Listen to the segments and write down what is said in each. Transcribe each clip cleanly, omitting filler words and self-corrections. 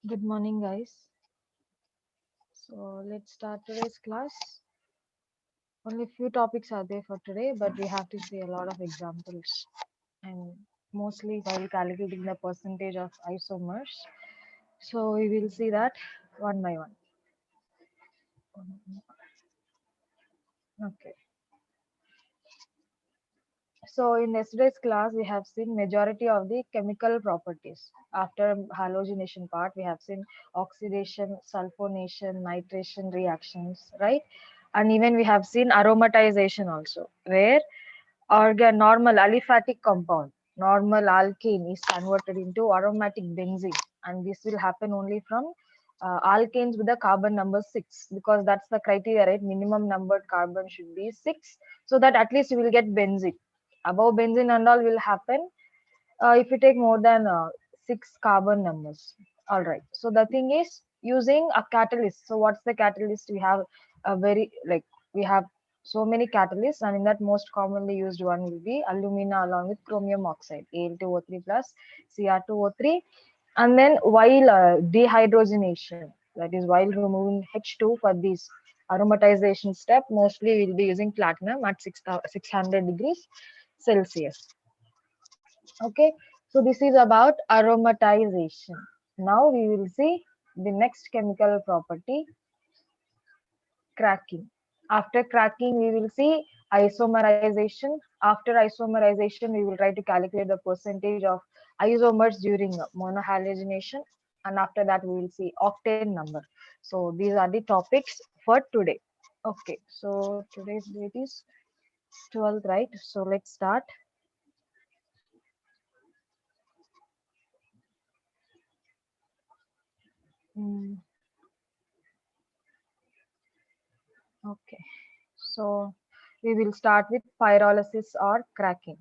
Good morning, guys. So let's start today's class. Only few topics are there for today, but we have to see a lot of examples and mostly while calculating the percentage of isomers. So we will see that one by one. Okay. So in yesterday's class, we have seen majority of the chemical properties. After halogenation part, we have seen oxidation, sulfonation, nitration reactions, right? And even we have seen aromatization also, where normal aliphatic compound, normal alkane is converted into aromatic benzene, and this will happen only from alkanes with the carbon number 6, because that's the criteria, right? Minimum numbered carbon should be 6, so that at least you will get benzene. Above benzene and all will happen if you take more than 6 carbon numbers. All right, so the thing is using a catalyst. So what's the catalyst? We have a very like we have so many catalysts, and in that most commonly used one will be alumina along with chromium oxide, Al2O3 plus Cr2O3. And then while dehydrogenation, that is while removing H2 for this aromatization step, mostly we'll be using platinum at 600 degrees Celsius. Okay, so this is about aromatization. Now we will see the next chemical property, cracking. After cracking, we will see isomerization. After isomerization, we will try to calculate the percentage of isomers during monohalogenation. And after that, we will see octane number. So these are the topics for today. Okay, so today's date is 12th, right? So let's start. Mm, okay. So we will start with pyrolysis or cracking.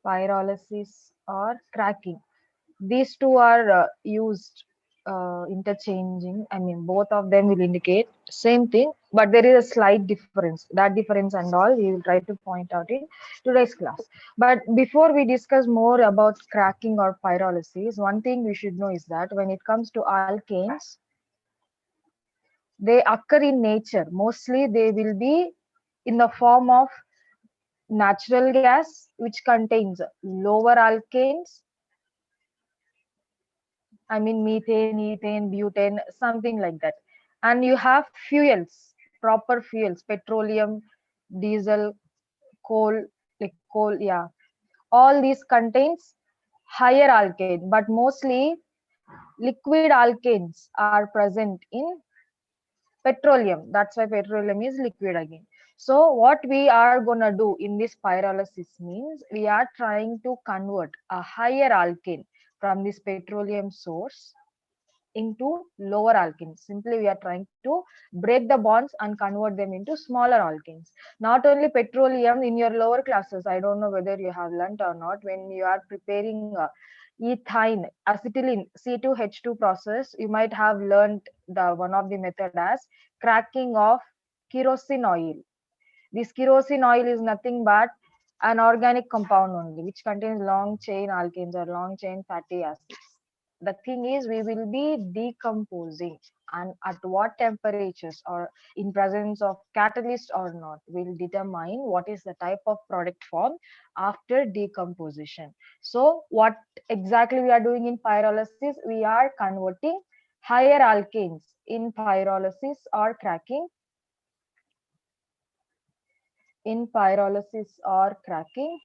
Pyrolysis or cracking. These two are used interchanging. I mean, both of them will indicate same thing, but there is a slight difference. That difference and all we will try to point out in today's class. But before we discuss more about cracking or pyrolysis, one thing we should know is that when it comes to alkanes, they occur in nature. Mostly, they will be in the form of natural gas which contains lower alkanes, I mean methane, ethane, butane, something like that. And you have fuels, proper fuels, petroleum, diesel, coal, like coal, yeah. All these contains higher alkane, but mostly liquid alkanes are present in petroleum. That's why petroleum is liquid again. So what we are gonna do in this pyrolysis means we are trying to convert a higher alkane from this petroleum source into lower alkanes. Simply we are trying to break the bonds and convert them into smaller alkanes. Not only petroleum, in your lower classes, I don't know whether you have learnt or not, when you are preparing ethine, acetylene, C2H2 process, you might have learnt the one of the method as cracking of kerosene oil. This kerosene oil is nothing but an organic compound only, which contains long chain alkanes or long chain fatty acids. The thing is, we will be decomposing, and at what temperatures or in presence of catalyst or not will determine what is the type of product formed after decomposition. So what exactly we are doing in pyrolysis? We are converting higher alkanes in pyrolysis or cracking. In pyrolysis or cracking,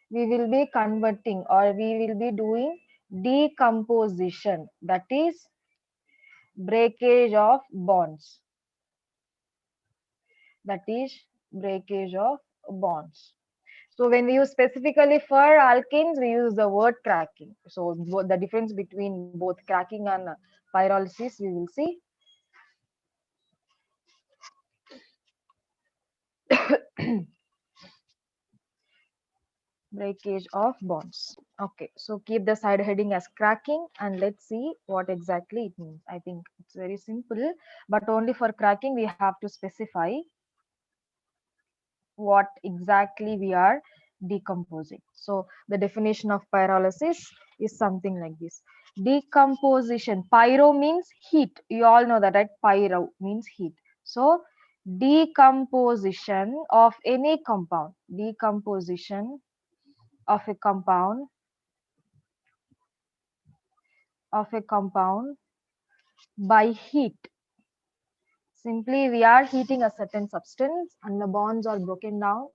we will be converting or we will be doing decomposition, that is breakage of bonds, that is breakage of bonds. So when we use specifically for alkanes, we use the word cracking. So the difference between both cracking and pyrolysis we will see. Breakage of bonds. Okay, so keep the side heading as cracking, and let's see what exactly it means. I think it's very simple, but only for cracking we have to specify what exactly we are decomposing. So the definition of pyrolysis is something like this. Decomposition. Pyro means heat. You all know that, right? Pyro means heat. So decomposition of any compound. Decomposition of a compound by heat. Simply we are heating a certain substance and the bonds are broken down.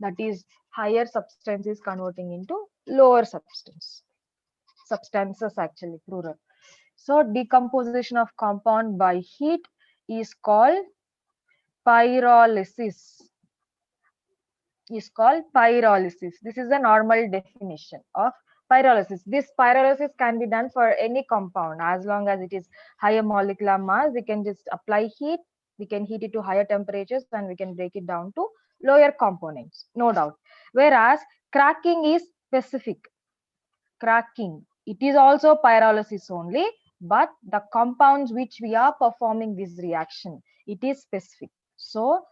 That is, higher substance is converting into lower substances actually, plural. So decomposition of compound by heat is called pyrolysis. This is a normal definition of pyrolysis. This pyrolysis can be done for any compound as long as it is higher molecular mass. We can just apply heat, we can heat it to higher temperatures and we can break it down to lower components, no doubt. Whereas cracking is specific. Cracking, it is also pyrolysis only, but the compounds which we are performing this reaction, it is specific. So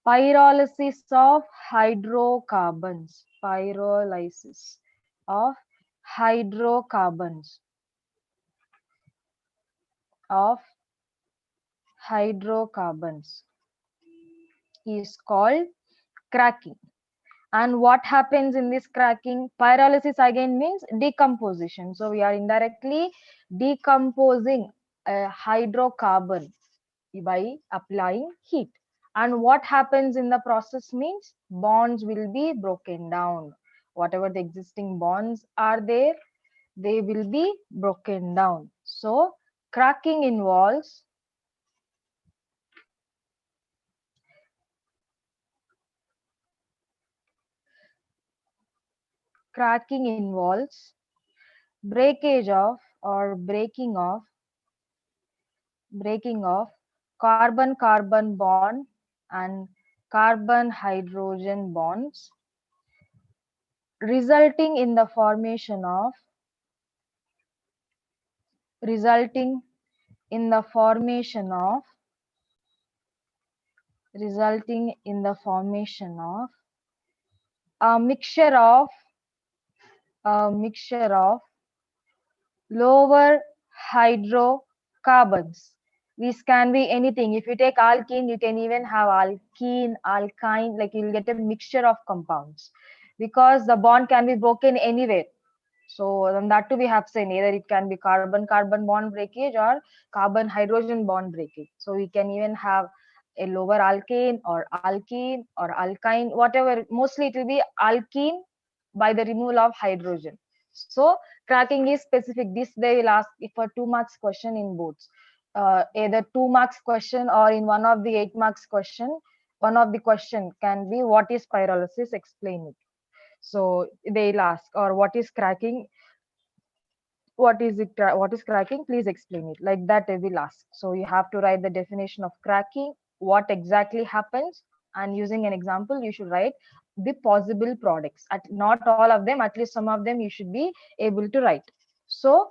pyrolysis of hydrocarbons. Pyrolysis of hydrocarbons. Of hydrocarbons is called cracking. And what happens in this cracking? Pyrolysis again means decomposition. So we are indirectly decomposing a hydrocarbon by applying heat. And what happens in the process means bonds will be broken down. Whatever the existing bonds are there, they will be broken down. So cracking involves breakage of or breaking of carbon carbon bond and carbon hydrogen bonds, resulting in the formation of resulting in the formation of a mixture of lower hydrocarbons. These can be anything. If you take alkene, you can even have alkene, alkyne, like you'll get a mixture of compounds because the bond can be broken anywhere. So then that too we have seen either it can be carbon-carbon bond breakage or carbon-hydrogen bond breakage. So we can even have a lower alkane or alkene or alkyne, whatever. Mostly it will be alkene by the removal of hydrogen. So cracking is specific. This they will ask for 2 marks question in boards. Either 2 marks question or in one of the 8 marks question. One of the question can be what is pyrolysis? Explain it. So they'll ask, or what is cracking? What is it? What is cracking? Please explain it. Like that they will ask. So you have to write the definition of cracking, what exactly happens, and using an example, you should write the possible products. Not all of them, at least some of them you should be able to write. So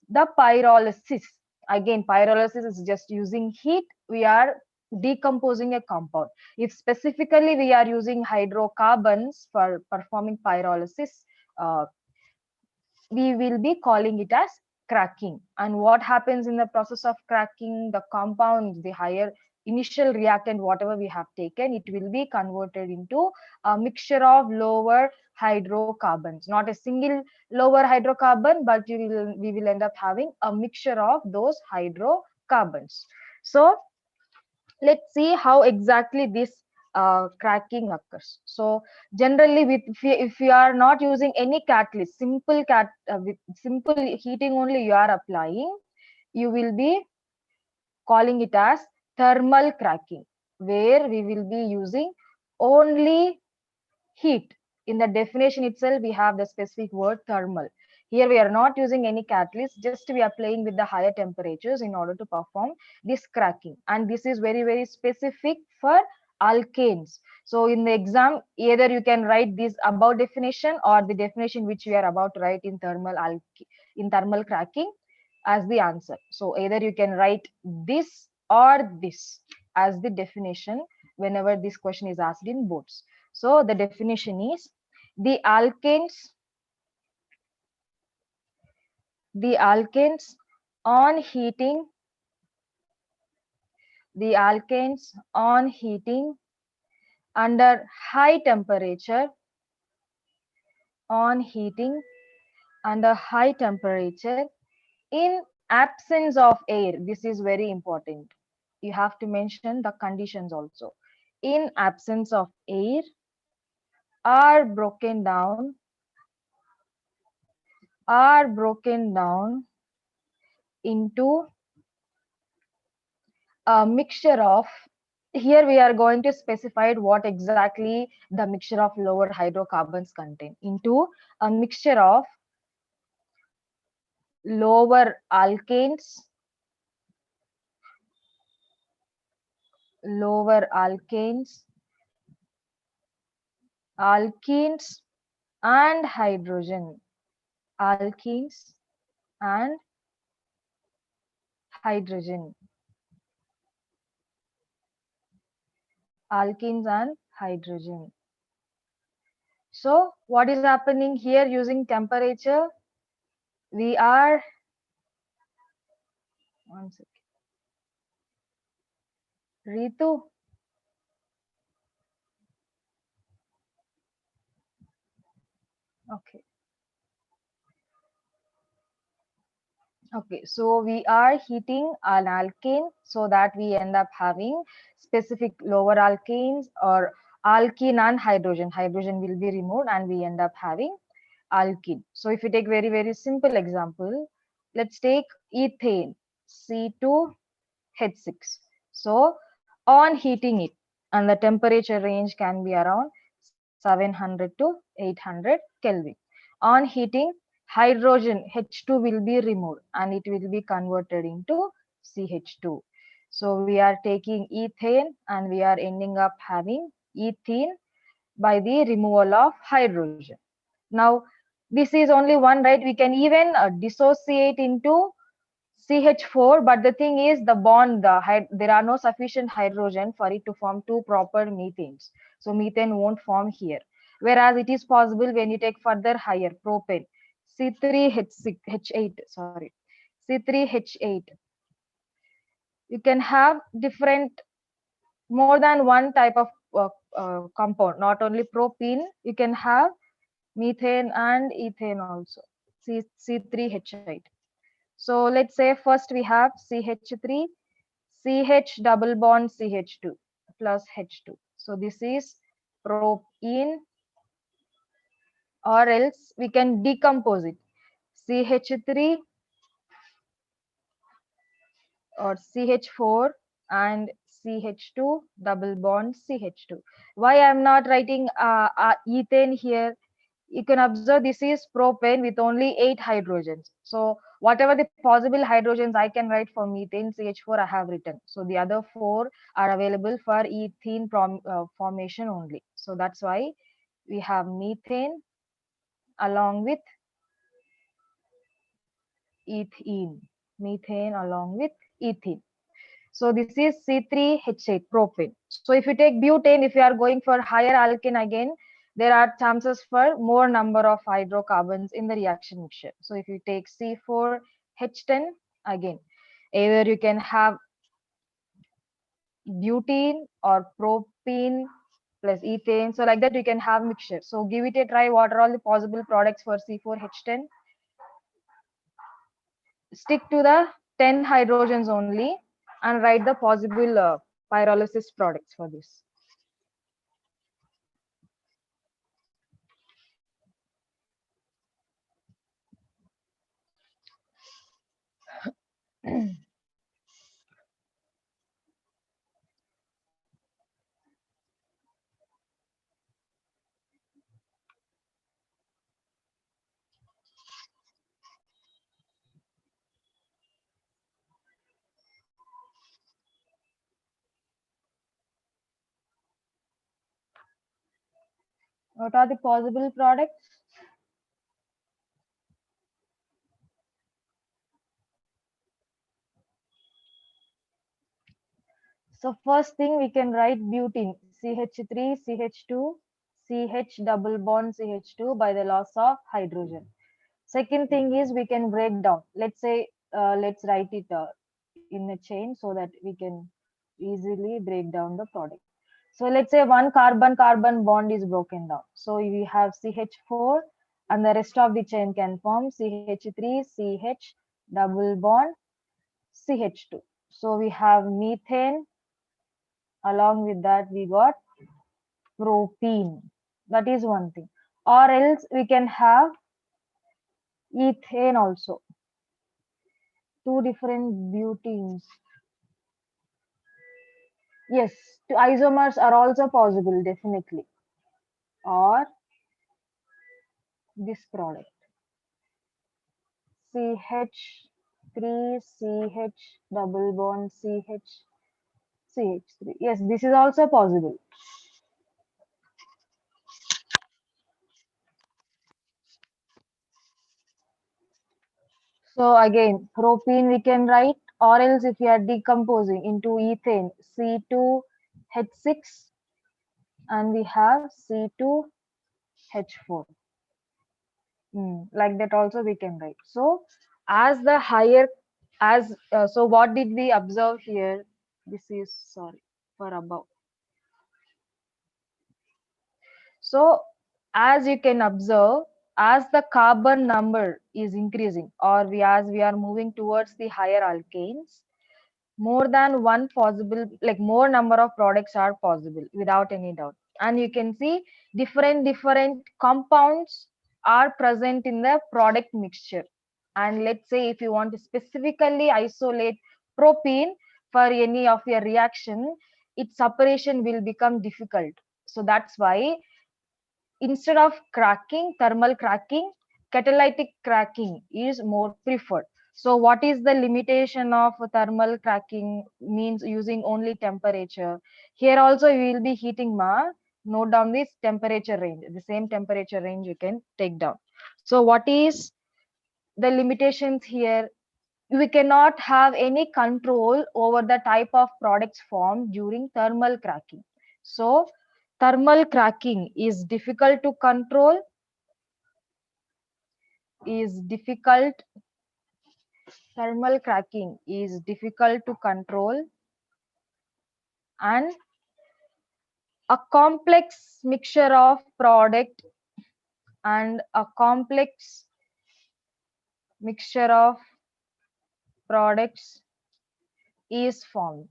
the pyrolysis, again, pyrolysis is just using heat. We are decomposing a compound. If specifically we are using hydrocarbons for performing pyrolysis, uh, we will be calling it as cracking. And what happens in the process of cracking? The compounds, the higher initial reactant, whatever we have taken, it will be converted into a mixture of lower hydrocarbons. Not a single lower hydrocarbon, but we will end up having a mixture of those hydrocarbons. So let's see how exactly this cracking occurs. So generally if you are not using any catalyst, with simple heating only you are applying, you will be calling it as thermal cracking, where we will be using only heat. In the definition itself we have the specific word thermal. Here we are not using any catalyst, just we are playing with the higher temperatures in order to perform this cracking. And this is very, very specific for alkanes. So in the exam, either you can write this above definition or the definition which we are about to write in thermal cracking as the answer. So either you can write this or this as the definition whenever this question is asked in boards. So the definition is the alkanes the alkanes on heating the alkanes on heating under high temperature on heating under high temperature in absence of air. This is very important. You have to mention the conditions also. In absence of air are broken down into a mixture of, here we are going to specify what exactly the mixture of lower hydrocarbons contain, into a mixture of lower alkanes, alkenes and hydrogen, alkenes and hydrogen, alkenes and hydrogen. So what is happening here using temperature? We are, one second, Ritu. Okay. Okay, so we are heating an alkane so that we end up having specific lower alkanes or alkene and hydrogen. Hydrogen will be removed and we end up having alkene. So if you take very, very simple example, let's take ethane, C2H6. So on heating it, and the temperature range can be around 700 to 800 Kelvin. On heating, hydrogen H2 will be removed and it will be converted into CH2. So we are taking ethane and we are ending up having ethene by the removal of hydrogen. Now, this is only one, right? We can even dissociate into CH4, but the thing is the bond, there are no sufficient hydrogen for it to form two proper methanes. So methane won't form here. Whereas it is possible when you take further higher propane, C3H8, sorry, C3H8. You can have different, more than one type of compound, not only propene, you can have methane and ethane also, C3H8. So let's say first we have CH3, CH double bond CH2 plus H2. So this is propene, or else we can decompose it. CH3 or CH4 and CH2 double bond CH2. Why I'm not writing ethane here? You can observe this is propane with only 8 hydrogens. So whatever the possible hydrogens I can write for methane, CH4 I have written. So the other 4 are available for ethene formation only. So that's why we have methane along with ethene. Methane along with ethene. So this is C3H8 propane. So if you take butane, if you are going for higher alkane again, there are chances for more number of hydrocarbons in the reaction mixture. So if you take C4H10 again, either you can have butene or propene plus ethane. So like that you can have mixture. So give it a try. What are all the possible products for C4H10? Stick to the 10 hydrogens only and write the possible pyrolysis products for this. What are the possible products? So first thing we can write butene, CH3, CH2, CH double bond CH2 by the loss of hydrogen. Second thing is we can break down. Let's say, let's write it in a chain so that we can easily break down the product. So let's say one carbon-carbon bond is broken down. So we have CH4 and the rest of the chain can form CH3, CH double bond, CH2. So we have methane. Along with that, we got propene. That is one thing. Or else we can have ethane also. Two different butenes. Yes, two isomers are also possible, definitely. Or this product. CH3, CH double bond, CH, CH3. Yes, this is also possible. So again, propene we can write, or else if we are decomposing into ethane, C2H6, and we have C2H4. Like that also we can write. So as the higher, as so what did we observe here? This is, sorry, for above. So as you can observe, as the carbon number is increasing, or as we are moving towards the higher alkanes, more than one possible, like more number of products are possible without any doubt. And you can see different compounds are present in the product mixture. And let's say if you want to specifically isolate propene for any of your reaction, its separation will become difficult. So that's why instead of cracking, thermal cracking, catalytic cracking is more preferred. So what is the limitation of thermal cracking? Means using only temperature. Here also we will be heating note down this temperature range. The same temperature range you can take down. So what is the limitations here? We cannot have any control over the type of products formed during thermal cracking. So thermal cracking is difficult to control, is difficult thermal cracking is difficult to control, and a complex mixture of product and a complex mixture of products is formed,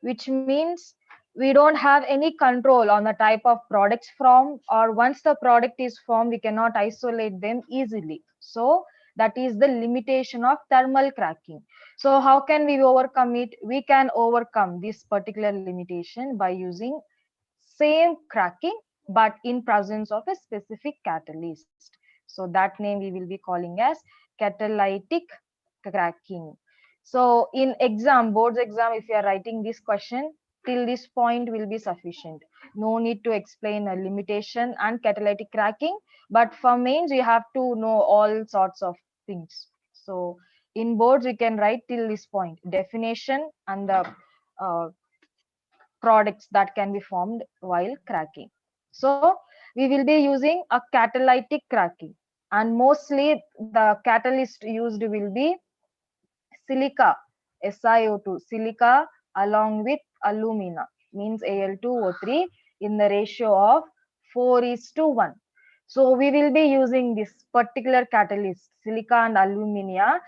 which means we don't have any control on the type of products formed, or once the product is formed we cannot isolate them easily. So that is the limitation of thermal cracking. So how can we overcome it? We can overcome this particular limitation by using same cracking but in presence of a specific catalyst. So that name we will be calling as catalytic cracking. So in board's exam, if you are writing this question, till this point will be sufficient. No need to explain a limitation and catalytic cracking. But for mains, you have to know all sorts of things. So in boards, we can write till this point, definition and the uh, products that can be formed while cracking. So we will be using a catalytic cracking, and mostly the catalyst used will be silica, SiO2, silica along with alumina, means Al2O3 in the ratio of 4:1. So we will be using this particular catalyst, silica and alumina,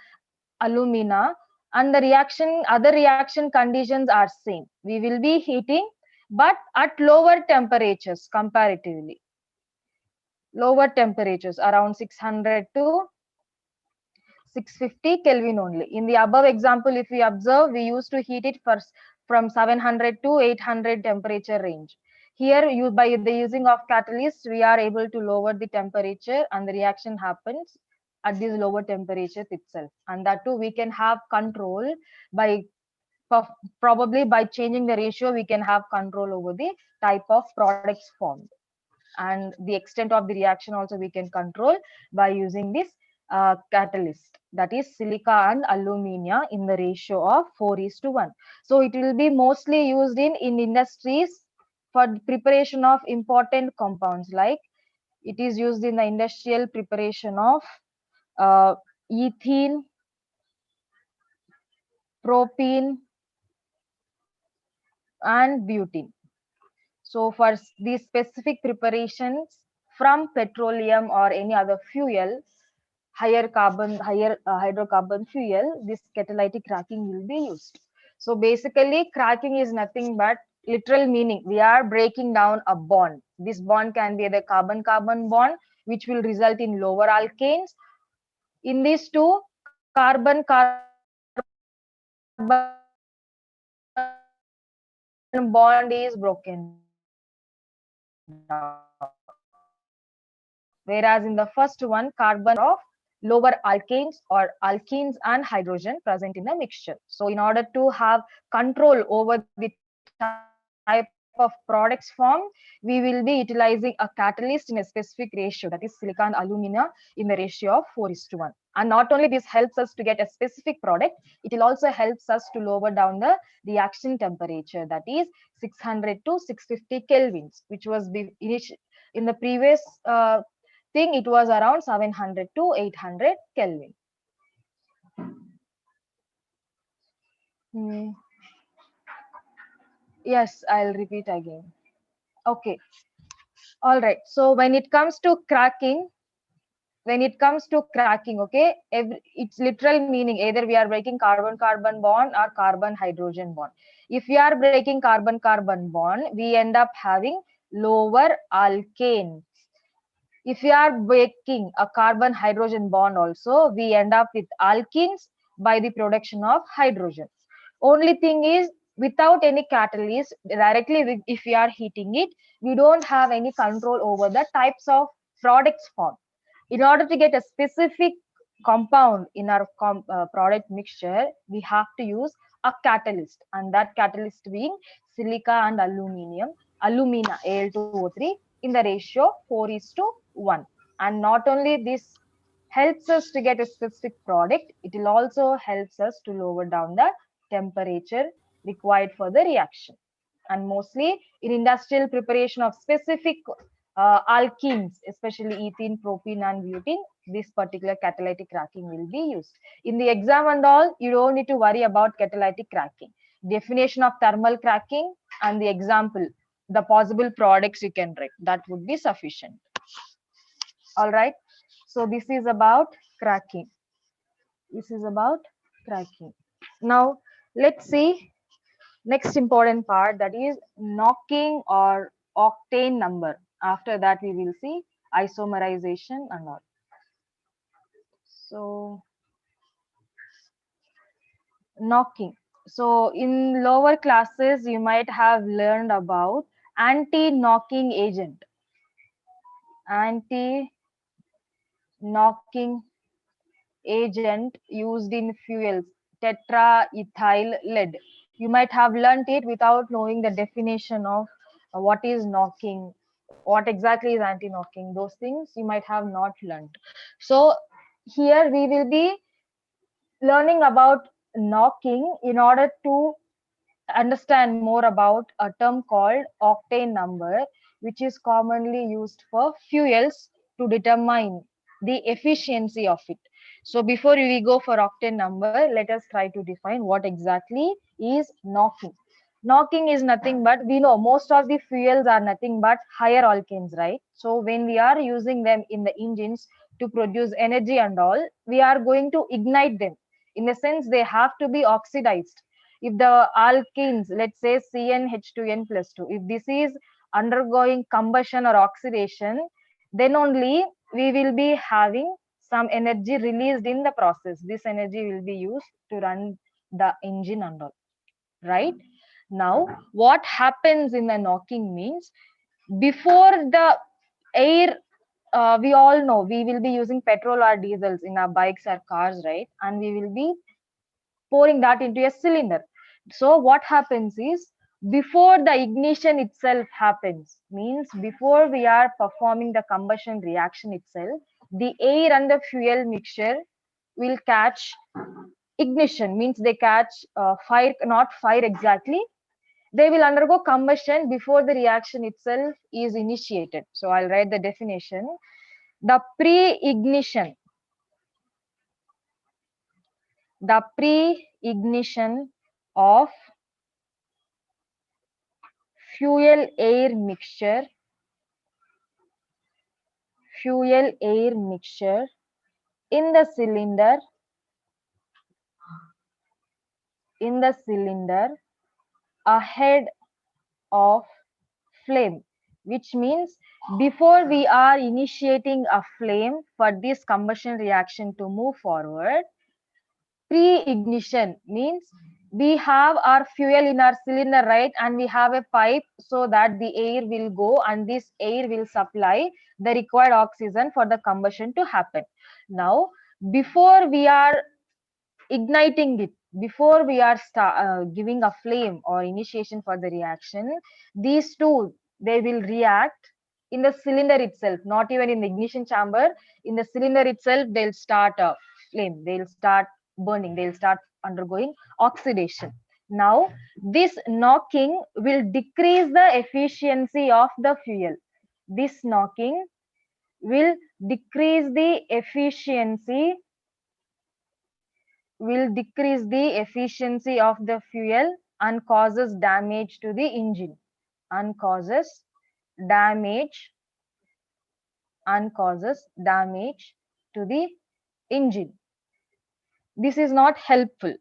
and the other reaction conditions are same. We will be heating, but at lower temperatures comparatively. Lower temperatures around 600 to 650 Kelvin only. In the above example, if we observe, we used to heat it first from 700 to 800 temperature range. Here, by the using of catalyst, we are able to lower the temperature and the reaction happens at these lower temperatures itself. And that too, we can have control by probably by changing the ratio, we can have control over the type of products formed. And the extent of the reaction also we can control by using this catalyst, that is silica and alumina in the ratio of 4:1. So it will be mostly used in industries for preparation of important compounds, like it is used in the industrial preparation of ethene, propene, and butane. So for these specific preparations from petroleum or any other fuel, higher hydrocarbon fuel, this catalytic cracking will be used. So basically, cracking is nothing but literal meaning. We are breaking down a bond. This bond can be the carbon-carbon bond, which will result in lower alkanes. In these two, carbon-carbon bond is broken down. Whereas in the first one, carbon of lower alkanes or alkenes and hydrogen present in the mixture. So in order to have control over the type of products formed, we will be utilizing a catalyst in a specific ratio, that is silica and alumina in the ratio of 4:1. And not only this helps us to get a specific product, it will also helps us to lower down the reaction temperature, that is 600 to 650 kelvins, which was in the previous thing, it was around 700 to 800 Kelvin. Hmm. Yes, I'll repeat again. Okay. All right. So when it comes to cracking, okay, it's literal meaning either we are breaking carbon-carbon bond or carbon-hydrogen bond. If we are breaking carbon-carbon bond, we end up having lower alkane. If we are breaking a carbon hydrogen bond also, we end up with alkenes by the production of hydrogen. Only thing is, without any catalyst, directly if we are heating it, we don't have any control over the types of products formed. In order to get a specific compound in our product mixture, we have to use a catalyst, and that catalyst being silica and alumina Al2O3 in the ratio 4:1. And not only this helps us to get a specific product, it will also helps us to lower down the temperature required for the reaction. And mostly in industrial preparation of specific alkenes, especially ethene, propene, and butane, this particular catalytic cracking will be used. In the exam and all, you don't need to worry about catalytic cracking. Definition of thermal cracking and the example, the possible products you can write, that would be sufficient. All right. So this is about cracking. This is about cracking. Now let's see next important part, that is knocking or octane number. After that we will see isomerization and all. So knocking. So in lower classes you might have learned about anti-knocking agent. Anti-knocking agent used in fuels, tetraethyl lead. You might have learnt it without knowing the definition of what is knocking, what exactly is anti-knocking. Those things you might have not learnt. So here we will be learning about knocking in order to understand more about a term called octane number, which is commonly used for fuels to determine the efficiency of it. So before we go for octane number, let us try to define what exactly is knocking. Knocking is nothing but, we know most of the fuels are nothing but higher alkanes, right? So when we are using them in the engines to produce energy and all, we are going to ignite them. In a sense, they have to be oxidized. If the alkenes, let's say CnH2n plus 2, if this is undergoing combustion or oxidation, then only we will be having some energy released in the process. This energy will be used to run the engine and all, right? Now what happens in the knocking means, before the air, we all know we will be using petrol or diesels in our bikes or cars, right? And we will be pouring that into a cylinder. So what happens is, before the ignition itself happens, means before we are performing the combustion reaction itself, the air and the fuel mixture will catch ignition, means they catch fire, not fire exactly, They will undergo combustion before the reaction itself is initiated. So I'll write the definition. The pre-ignition, of fuel air mixture, in the cylinder, ahead of flame, which means before we are initiating a flame for this combustion reaction to move forward, pre-ignition means we have our fuel in our cylinder, right? And we have a pipe so that the air will go and this air will supply the required oxygen for the combustion to happen. Now, before we are igniting it, before we are giving a flame or initiation for the reaction, these two, they will react in the cylinder itself, not even in the ignition chamber. In the cylinder itself, they'll start a flame, they'll start burning, they'll start undergoing oxidation. Now this knocking will decrease the efficiency of the fuel. This knocking will decrease the efficiency of the fuel and causes damage to the engine, and causes damage to the engine. This is not helpful.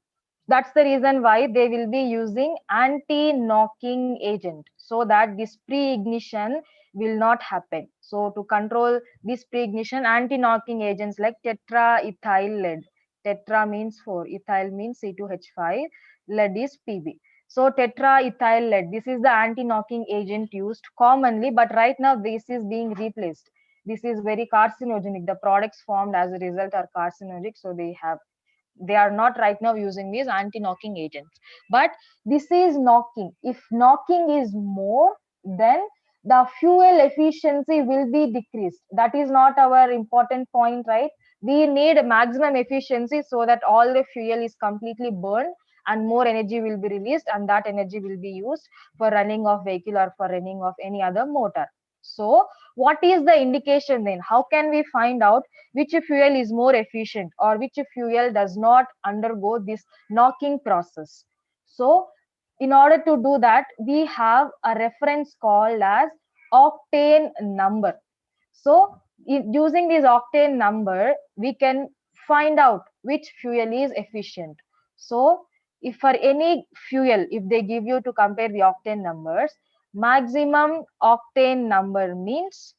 That's the reason why they will be using anti-knocking agent, so that this pre-ignition will not happen. So to control this pre-ignition, anti-knocking agents like tetraethyl lead. Tetra means 4, ethyl means C2H5, lead is Pb. So tetraethyl lead, this is the anti-knocking agent used commonly, but right now this is being replaced. This is very carcinogenic. The products formed as a result are carcinogenic, so they are not right now using these anti-knocking agents. But this is knocking. If knocking is more, then the fuel efficiency will be decreased. That is not our important point, right? We need maximum efficiency so that all the fuel is completely burned and more energy will be released, and that energy will be used for running of vehicle or for running of any other motor. So what is the indication then? How can we find out which fuel is more efficient or which fuel does not undergo this knocking process? So in order to do that, we have a reference called as octane number. So using this octane number, we can find out which fuel is efficient. So if for any fuel, if they give you to compare the octane numbers, maximum octane number means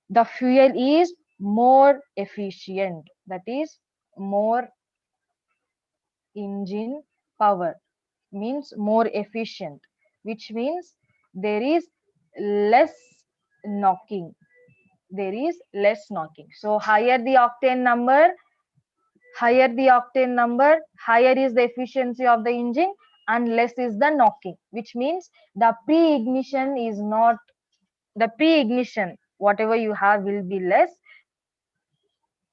the fuel is more efficient, that is more engine power, means more efficient, which means there is less knocking, so higher the octane number, higher is the efficiency of the engine and less is the knocking, which means the pre-ignition is not, the pre-ignition whatever you have will be less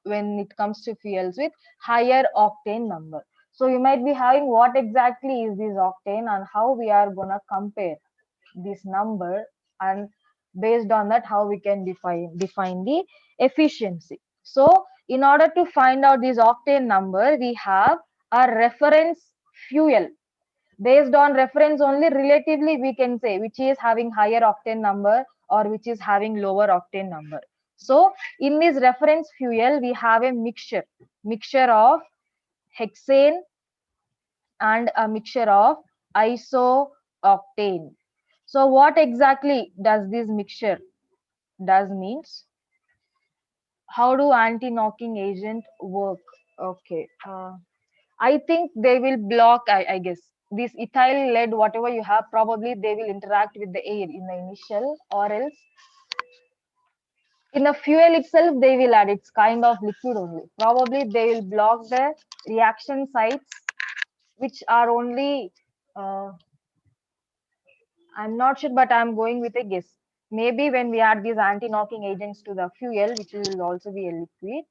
when it comes to fuels with higher octane number. So you might be having, what exactly is this octane and how we are gonna compare this number, and based on that how we can define the efficiency. So in order to find out this octane number, we have a reference fuel. Based on reference only, relatively we can say which is having higher octane number or which is having lower octane number. So in this reference fuel, we have a mixture of hexane and a mixture of isooctane. So what exactly does this mixture does means, how do anti-knocking agent work? Okay, I think they will block, I guess this ethyl lead, whatever you have, probably they will interact with the air in the initial, or else in the fuel itself they will add, it's kind of liquid only, probably they will block the reaction sites which are only I'm not sure, but I'm going with a guess. Maybe when we add these anti-knocking agents to the fuel, which will also be a liquid,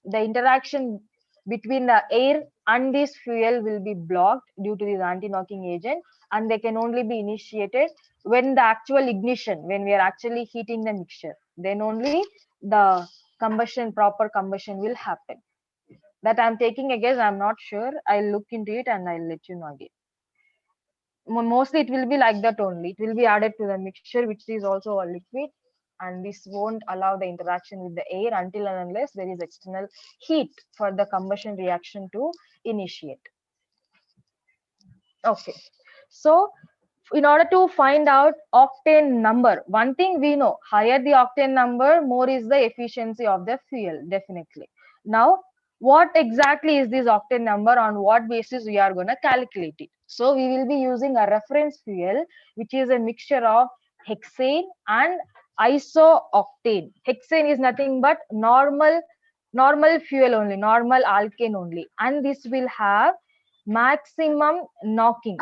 the interaction between the air and this fuel will be blocked due to this anti-knocking agent, and they can only be initiated when the actual ignition, when we are actually heating the mixture, then only the combustion, proper combustion will happen. That I'm taking a guess, I'm not sure. I'll look into it and I'll let you know again. Mostly it will be like that only. It will be added to the mixture, which is also a liquid, and this won't allow the interaction with the air until and unless there is external heat for the combustion reaction to initiate. Okay, so in order to find out octane number, one thing we know, higher the octane number, more is the efficiency of the fuel, definitely. Now, what exactly is this octane number, on what basis we are going to calculate it? So we will be using a reference fuel, which is a mixture of hexane and isooctane. Hexane is nothing but normal fuel only, normal alkane only, and this will have maximum knocking,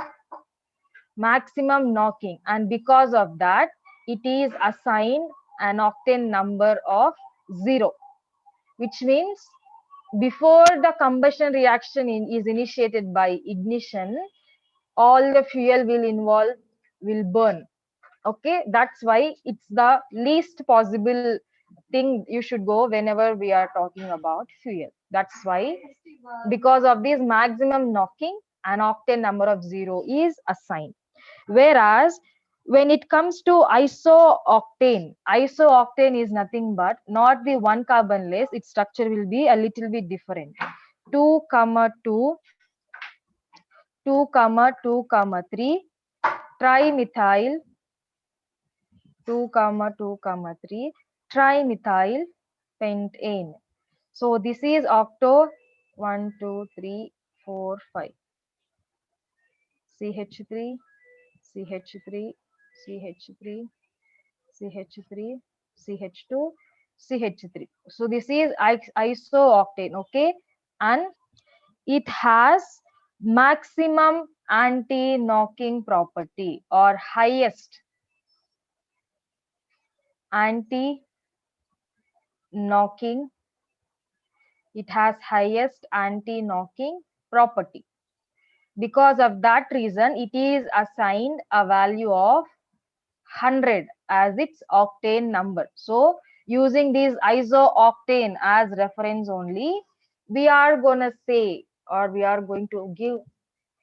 and because of that it is assigned an octane number of 0, which means before the combustion reaction is initiated by ignition, all the fuel will burn. Okay, that's why it's the least possible thing you should go whenever we are talking about fuel. That's why, because of this maximum knocking, an octane number of 0 is assigned. Whereas when it comes to isooctane is nothing but not the one carbon less, its structure will be a little bit different. 2 comma 2, 2 comma 2 comma 3 trimethyl, 2 comma 2 comma 3 trimethyl pentane. So this is octo 1 2 3 4 5 CH3, CH3, CH3, CH3, CH2, CH3. So this is isooctane, okay, and it has maximum anti-knocking property, or highest anti-knocking. It has highest anti-knocking property. Because of that reason, it is assigned a value of 100 as its octane number. So using this isooctane as reference only, we are going to say, or we are going to give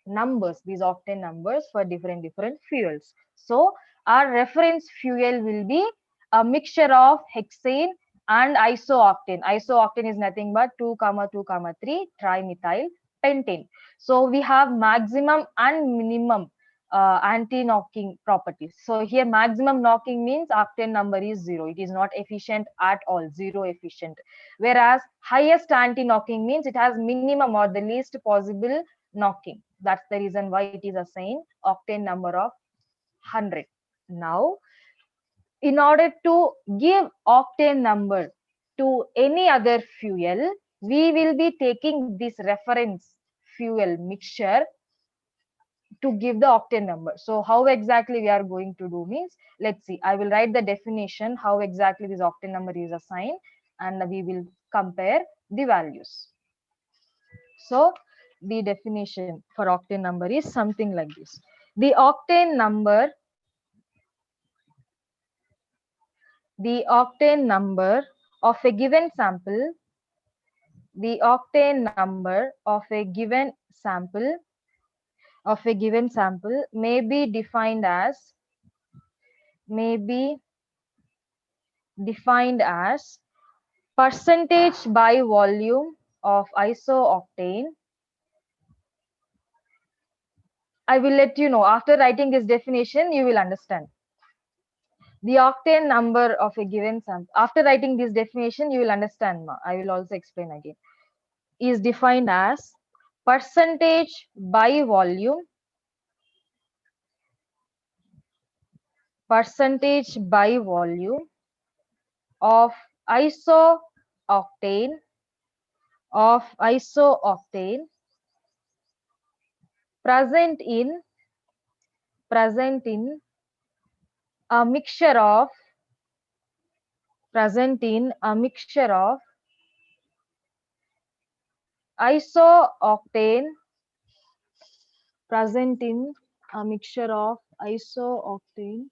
numbers, these octane numbers for different fuels. So our reference fuel will be a mixture of hexane and isooctane. Isooctane is nothing but 2 comma 2 comma 3 trimethyl pentane. So we have maximum and minimum anti-knocking properties. So here maximum knocking means octane number is 0. It is not efficient at all, 0 efficient. Whereas highest anti-knocking means it has minimum or the least possible knocking. That's the reason why it is assigned octane number of 100. Now, in order to give octane number to any other fuel, we will be taking this reference fuel mixture to give the octane number. So how exactly we are going to do means, let's see, I will write the definition how exactly this octane number is assigned, and we will compare the values. So the definition for octane number is something like this. The octane number of a given sample, the octane number of a given sample may be defined as percentage by volume of isooctane. I will let you know after writing this definition, you will understand. The octane number of a given sample, after writing this definition, you will understand. I will also explain again. Is defined as percentage by volume of isooctane present in a mixture of isooctane a mixture of isooctane.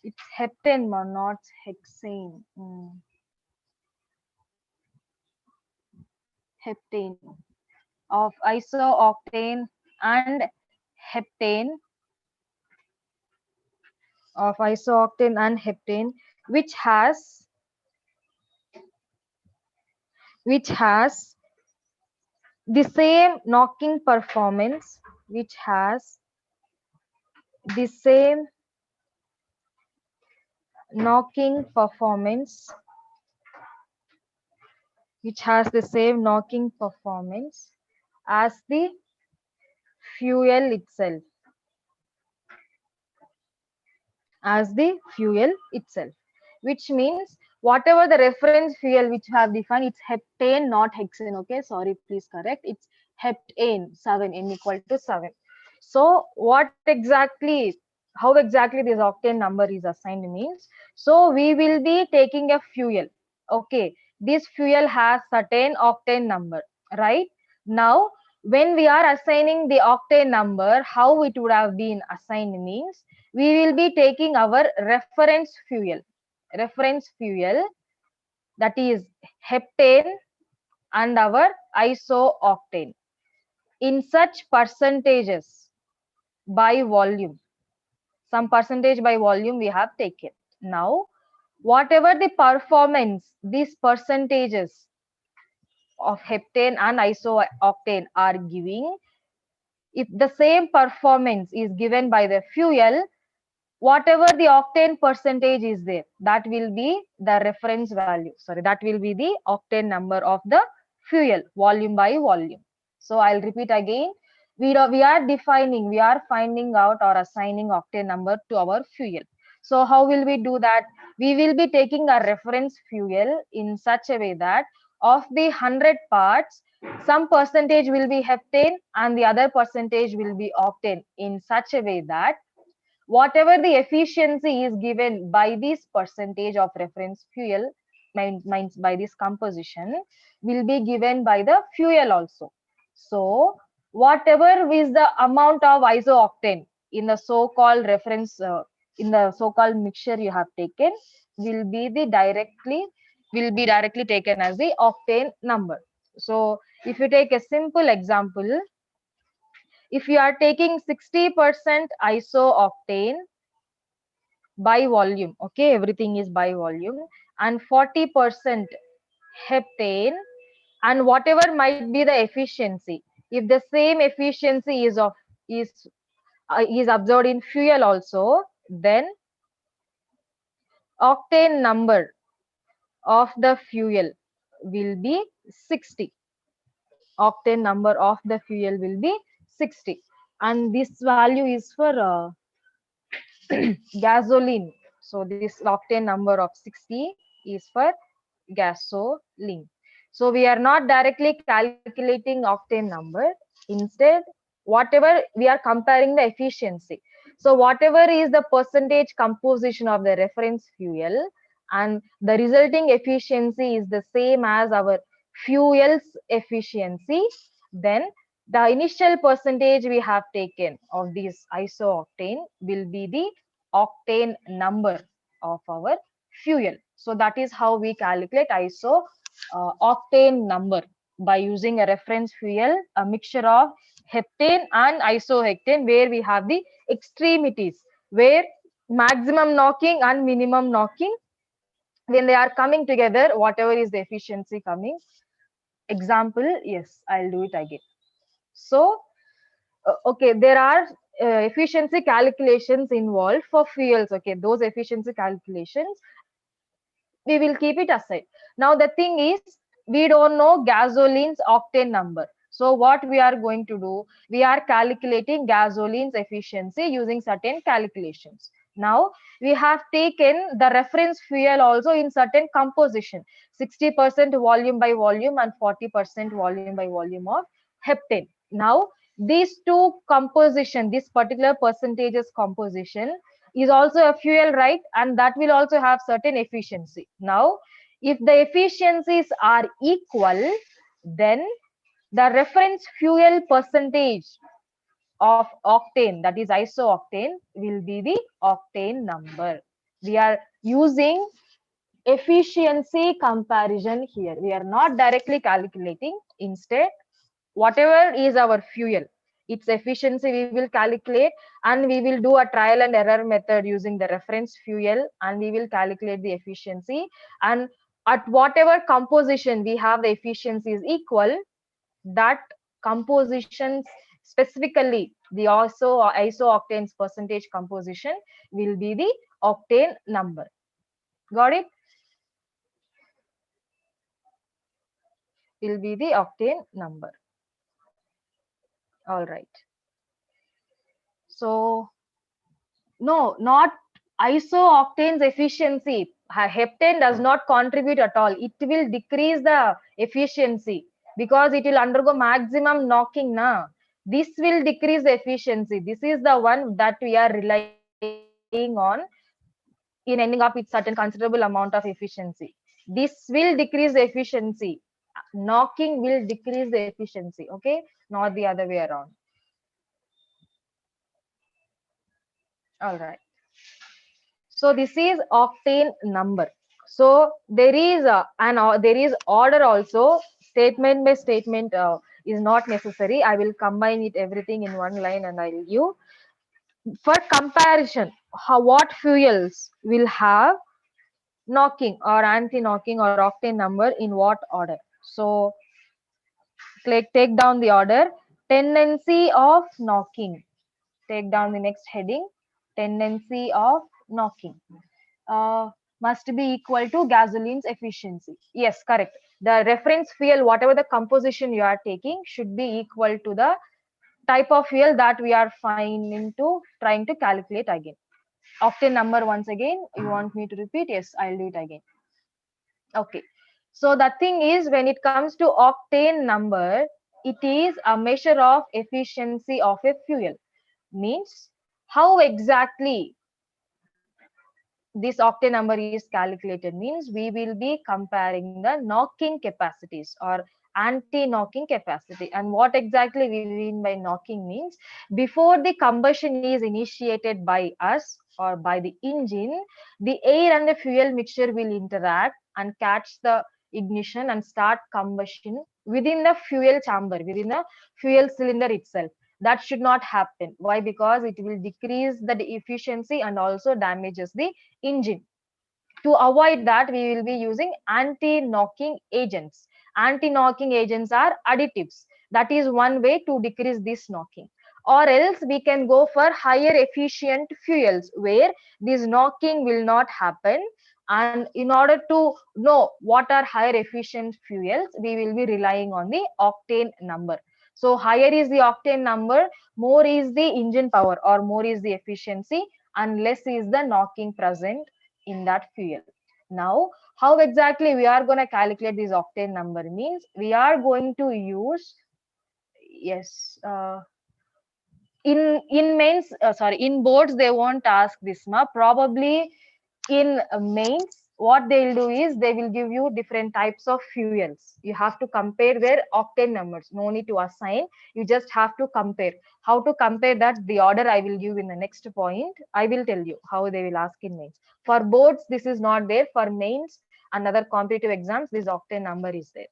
It's heptane, not hexane. Heptane of isooctane and heptane heptane, which has the same knocking performance, which has the same knocking performance, as the fuel itself, which means whatever the reference fuel which have defined, it's heptane, not hexane. Okay, sorry, please correct, it's heptane, 7, n equal to 7. So what exactly, how exactly this octane number is assigned means, so we will be taking a fuel. Okay, this fuel has certain octane number, right? Now when we are assigning the octane number, how it would have been assigned means, we will be taking our reference fuel, that is heptane, and our isooctane in such percentages by volume. Some percentage by volume we have taken. Now whatever the performance these percentages of heptane and isooctane are giving, if the same performance is given by the fuel, whatever the octane percentage is there, that will be the reference value, sorry, that will be the octane number of the fuel, volume by volume. So I'll repeat again, we are finding out or assigning octane number to our fuel. So how will we do that? We will be taking a reference fuel in such a way that of the 100 parts, some percentage will be heptane and the other percentage will be octane, in such a way that whatever the efficiency is given by this percentage of reference fuel, means by this composition, will be given by the fuel also. So whatever is the amount of isooctane in the so-called reference, in the so-called mixture you have taken, will be directly taken as the octane number. So if you take a simple example, if you are taking 60% isooctane by volume, okay, everything is by volume, and 40% heptane, and whatever might be the efficiency, if the same efficiency is observed in fuel also, then octane number of the fuel will be 60. Octane number of the fuel will be 60, and this value is for gasoline. So this octane number of 60 is for gasoline. So we are not directly calculating octane number. Instead, whatever we are comparing the efficiency. So whatever is the percentage composition of the reference fuel, and the resulting efficiency is the same as our fuel's efficiency, then the initial percentage we have taken of this isooctane will be the octane number of our fuel. So that is how we calculate octane number, by using a reference fuel, a mixture of heptane and isohectane, where we have the extremities, where maximum knocking and minimum knocking, when they are coming together, whatever is the efficiency coming. Example, yes, I'll do it again. So okay, there are efficiency calculations involved for fuels. Okay, those efficiency calculations we will keep it aside. Now the thing is, we don't know gasoline's octane number. So what we are going to do, we are calculating gasoline's efficiency using certain calculations. Now we have taken the reference fuel also in certain composition, 60% volume by volume and 40% volume by volume of heptane. Now these two composition, this particular percentages composition is also a fuel, right? And that will also have certain efficiency. Now If the efficiencies are equal, then the reference fuel percentage of octane, that is isooctane, will be the octane number. We are using efficiency comparison here. We are not directly calculating. Instead, whatever is our fuel, its efficiency we will calculate, and we will do a trial and error method using the reference fuel, and we will calculate the efficiency. And at whatever composition we have the efficiency is equal, that compositions, specifically the isooctane's percentage composition, will be the octane number. Got it? Will be the octane number. All right. So no, not isooctane's efficiency. Heptane does not contribute at all. It will decrease the efficiency because it will undergo maximum knocking. Na? This will decrease the efficiency. This is the one that we are relying on in ending up with certain considerable amount of efficiency. This will decrease the efficiency. Knocking will decrease the efficiency. Okay, not the other way around. All right. So this is octane number. So there is there is order also. Statement by statement is not necessary. I will combine it everything in one line, and I will give for comparison what fuels will have knocking or anti-knocking or octane number in what order. So take down the order. Tendency of knocking. Take down the next heading. Tendency of knocking. Must be equal to gasoline's efficiency. Yes, correct. The reference fuel, whatever the composition you are taking, should be equal to the type of fuel that we are trying to calculate again. Octane number once again. You want me to repeat? Yes, I'll do it again. Okay. So the thing is, when it comes to octane number, it is a measure of efficiency of a fuel. Means how exactly this octane number is calculated means we will be comparing the knocking capacities or anti-knocking capacity. And what exactly we mean by knocking means, before the combustion is initiated by us or by the engine, the air and the fuel mixture will interact and catch the ignition and start combustion within the fuel chamber, within the fuel cylinder itself. That should not happen. Why? Because it will decrease the efficiency and also damages the engine. To avoid that, we will be using anti-knocking agents. Anti-knocking agents are additives. That is one way to decrease this knocking. Or else we can go for higher efficient fuels where this knocking will not happen. And in order to know what are higher efficient fuels, we will be relying on the octane number. So higher is the octane number, more is the engine power or more is the efficiency, and less is the knocking present in that fuel. Now, how exactly we are going to calculate this octane number means we are going to use, yes, in mains, sorry, in boards they won't ask this ma. Probably in mains, what they'll do is they will give you different types of fuels. You have to compare their octane numbers. No need to assign. You just have to compare. How to compare that? The order I will give in the next point. I will tell you how they will ask in mains. For boards, this is not there. For mains and other competitive exams, this octane number is there.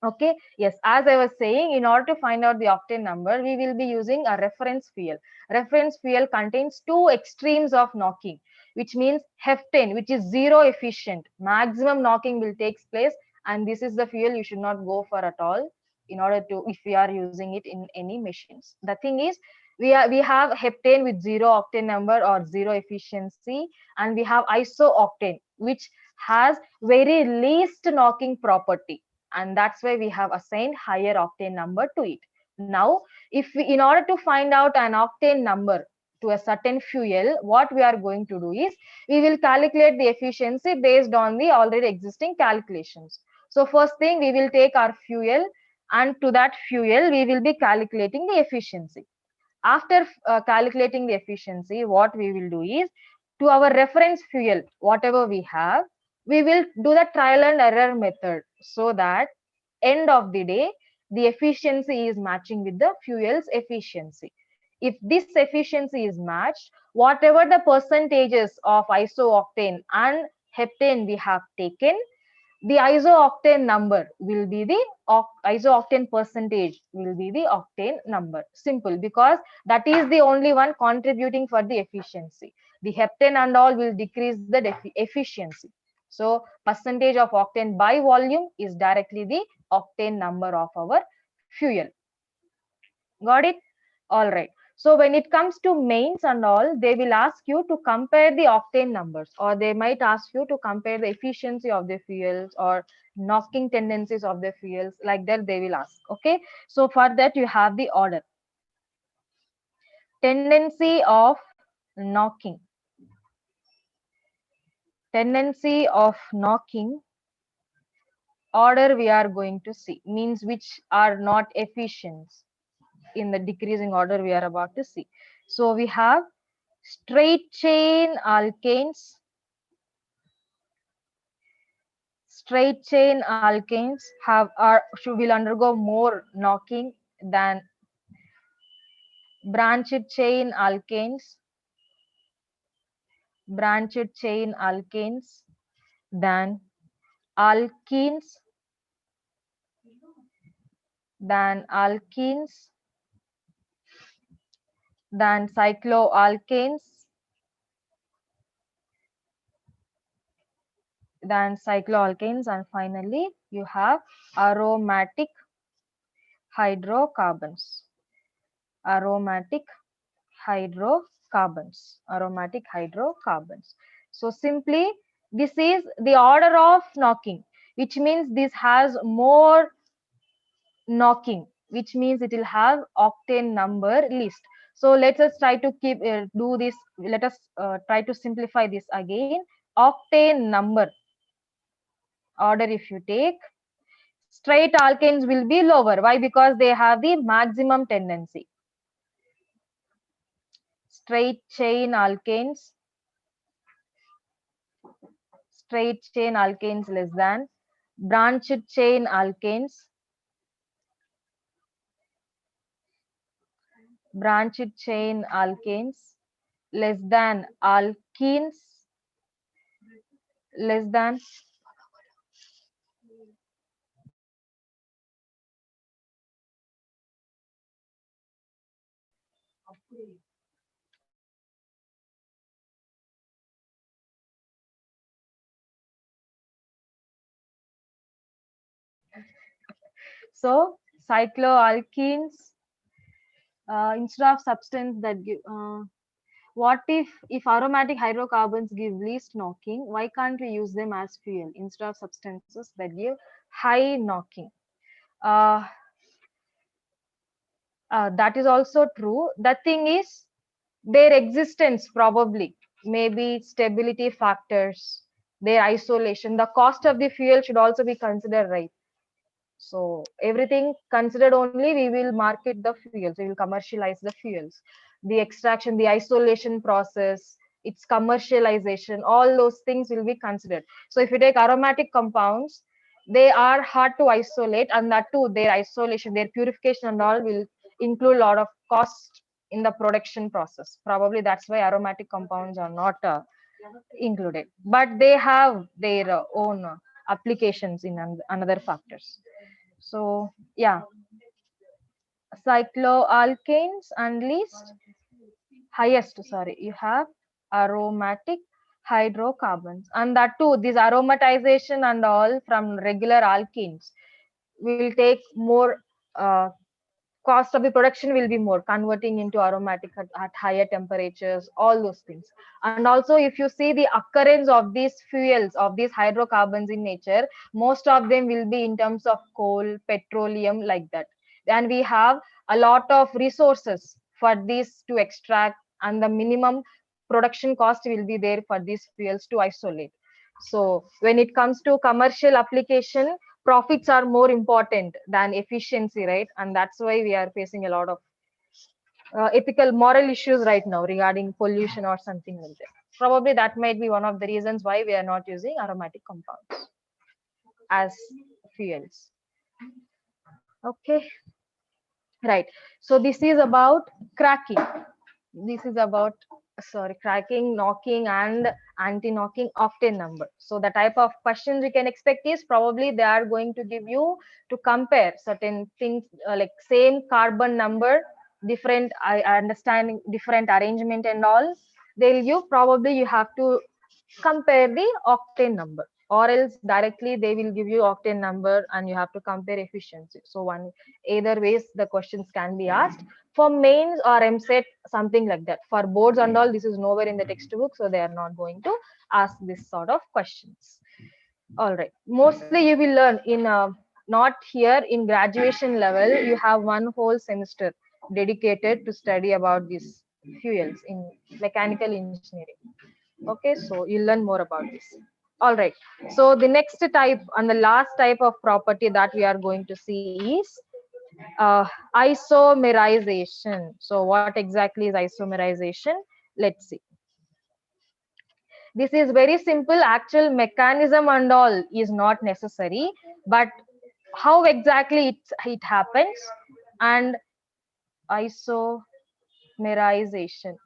Okay, yes, as I was saying, in order to find out the octane number, we will be using a reference fuel. Reference fuel contains two extremes of knocking, which means heftane, which is zero efficient. Maximum knocking will take place, and this is the fuel you should not go for at all in order to, if we are using it in any machines. The thing is, we have heptane with zero octane number or zero efficiency, and we have isooctane, which has very least knocking property, and that's why we have assigned higher octane number to it. Now, if we, in order to find out an octane number to a certain fuel, what we are going to do is we will calculate the efficiency based on the already existing calculations. So first thing, we will take our fuel, and to that fuel we will be calculating the efficiency. After calculating the efficiency, what we will do is, to our reference fuel, whatever we have, we will do the trial and error method, so that end of the day the efficiency is matching with the fuel's efficiency. If this efficiency is matched, whatever the percentages of isooctane and heptane we have taken, the isooctane number will be the isooctane percentage will be the octane number. Simple, because that is the only one contributing for the efficiency. The heptane and all will decrease the efficiency. So percentage of octane by volume is directly the octane number of our fuel. Got it? All right. So when it comes to mains and all, they will ask you to compare the octane numbers, or they might ask you to compare the efficiency of the fuels or knocking tendencies of the fuels. Like that, they will ask. Okay. So for that, you have the order. Tendency of knocking. Tendency of knocking order we are going to see means which are not efficient in the decreasing order we are about to see. So we have straight chain alkanes. Straight chain alkanes will undergo more knocking than branched chain alkanes. Branched chain alkanes than alkenes. Than alkenes. Than cycloalkanes. Than cycloalkanes, and finally you have aromatic hydrocarbons. Aromatic hydrocarbons. Aromatic hydrocarbons. So simply this is the order of knocking, which means this has more knocking, which means it will have octane number list. So let us try to do this. Let us try to simplify this again. Octane number order, if you take, straight alkanes will be lower. Why? Because they have the maximum tendency. Straight chain alkanes. Straight chain alkanes less than branched chain alkanes. Branched chain alkanes less than alkenes. Less than so cycloalkenes, instead of substance that give what if aromatic hydrocarbons give least knocking, why can't we use them as fuel instead of substances that give high knocking? uh, that is also true. The thing is, their existence probably, maybe stability factors, their isolation, the cost of the fuel should also be considered, right? So everything considered only, we will market the fuels, we will commercialize the fuels. The extraction, the isolation process, its commercialization, all those things will be considered. So if you take aromatic compounds, they are hard to isolate, and that too, their isolation, their purification and all will include a lot of cost in the production process. Probably that's why aromatic compounds are not included, but they have their own applications in another factors. So yeah, cycloalkanes and least highest, sorry, you have aromatic hydrocarbons, and that too, this aromatization and all from regular alkenes will take more, uh, cost of the production will be more, converting into aromatic at higher temperatures, all those things. And also if you see the occurrence of these fuels, of these hydrocarbons in nature, most of them will be in terms of coal, petroleum, like that. And we have a lot of resources for these to extract, and the minimum production cost will be there for these fuels to isolate. So when it comes to commercial application, profits are more important than efficiency, right? And that's why we are facing a lot of ethical moral issues right now regarding pollution or something like that. Probably that might be one of the reasons why we are not using aromatic compounds as fuels. Okay, right. So this is about cracking. This is about, sorry, cracking, knocking, and anti-knocking octane number. So the type of questions we can expect is probably they are going to give you to compare certain things, like same carbon number, different, I understanding, different arrangement and all. They'll give, probably you have to compare the octane number, or else directly they will give you octane number and you have to compare efficiency. So one, either ways the questions can be asked for mains or MSET, something like that. For boards and all, this is nowhere in the textbook, so they are not going to ask this sort of questions. All right, mostly you will learn in not here in graduation level, you have one whole semester dedicated to study about these fuels in mechanical engineering. Okay, so you'll learn more about this. All right, so the next type and the last type of property that we are going to see is isomerization. So what exactly is isomerization? Let's see. This is very simple. Actual mechanism and all is not necessary, but how exactly it happens, and isomerization,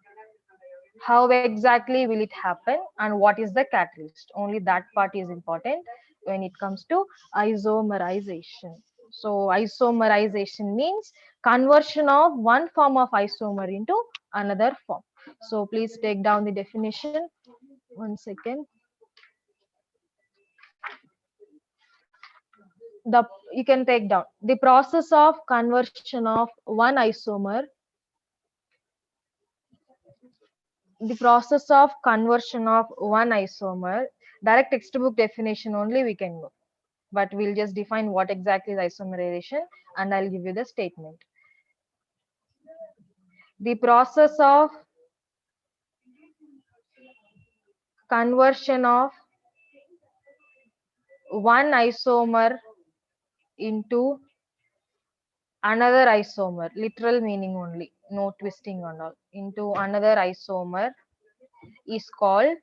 how exactly will it happen, and what is the catalyst, only that part is important when it comes to isomerization. So isomerization means conversion of one form of isomer into another form. So please take down the definition. One second. The, you can take down the process of conversion of one isomer, the process of conversion of one isomer. Direct textbook definition only we can go, but we'll just define what exactly is isomerization and I'll give you the statement. The process of conversion of one isomer into another isomer, literal meaning only, no twisting and all, into another isomer is called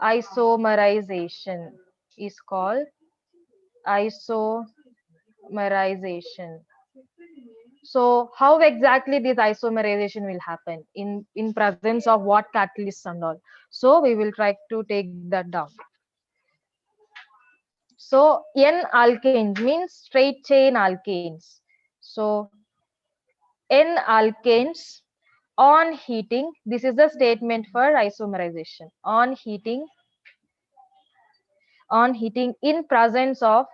isomerization, is called isomerization. So how exactly this isomerization will happen in presence of what catalysts and all? So we will try to take that down. So N alkanes means straight chain alkanes. So N alkanes on heating, this is the statement for isomerization. On heating in presence of,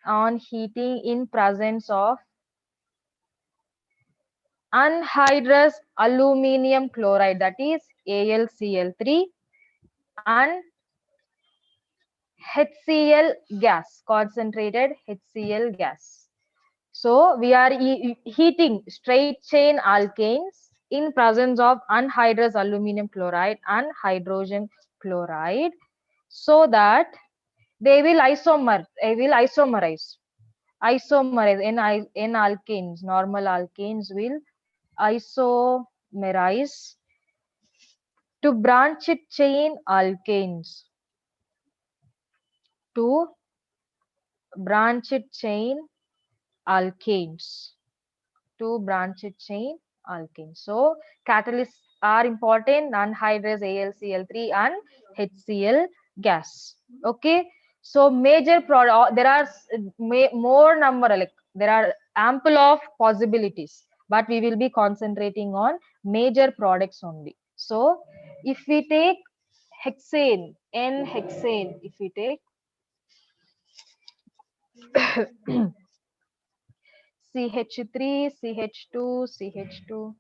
on heating in presence of anhydrous aluminum chloride, that is AlCl3, and HCl gas, concentrated HCl gas. So we are heating straight chain alkanes in presence of anhydrous aluminum chloride and hydrogen chloride, so that they will isomerize. N alkanes, normal alkanes will isomerize to branched chain alkanes, to branched chain alkanes, to branched chain alkanes. So catalysts are important, anhydrous AlCl3 and HCl gas. Okay, so major product, there are more number, like there are ample of possibilities, but we will be concentrating on major products only. So if we take hexane, N-hexane, if we take CH3, CH2, CH2,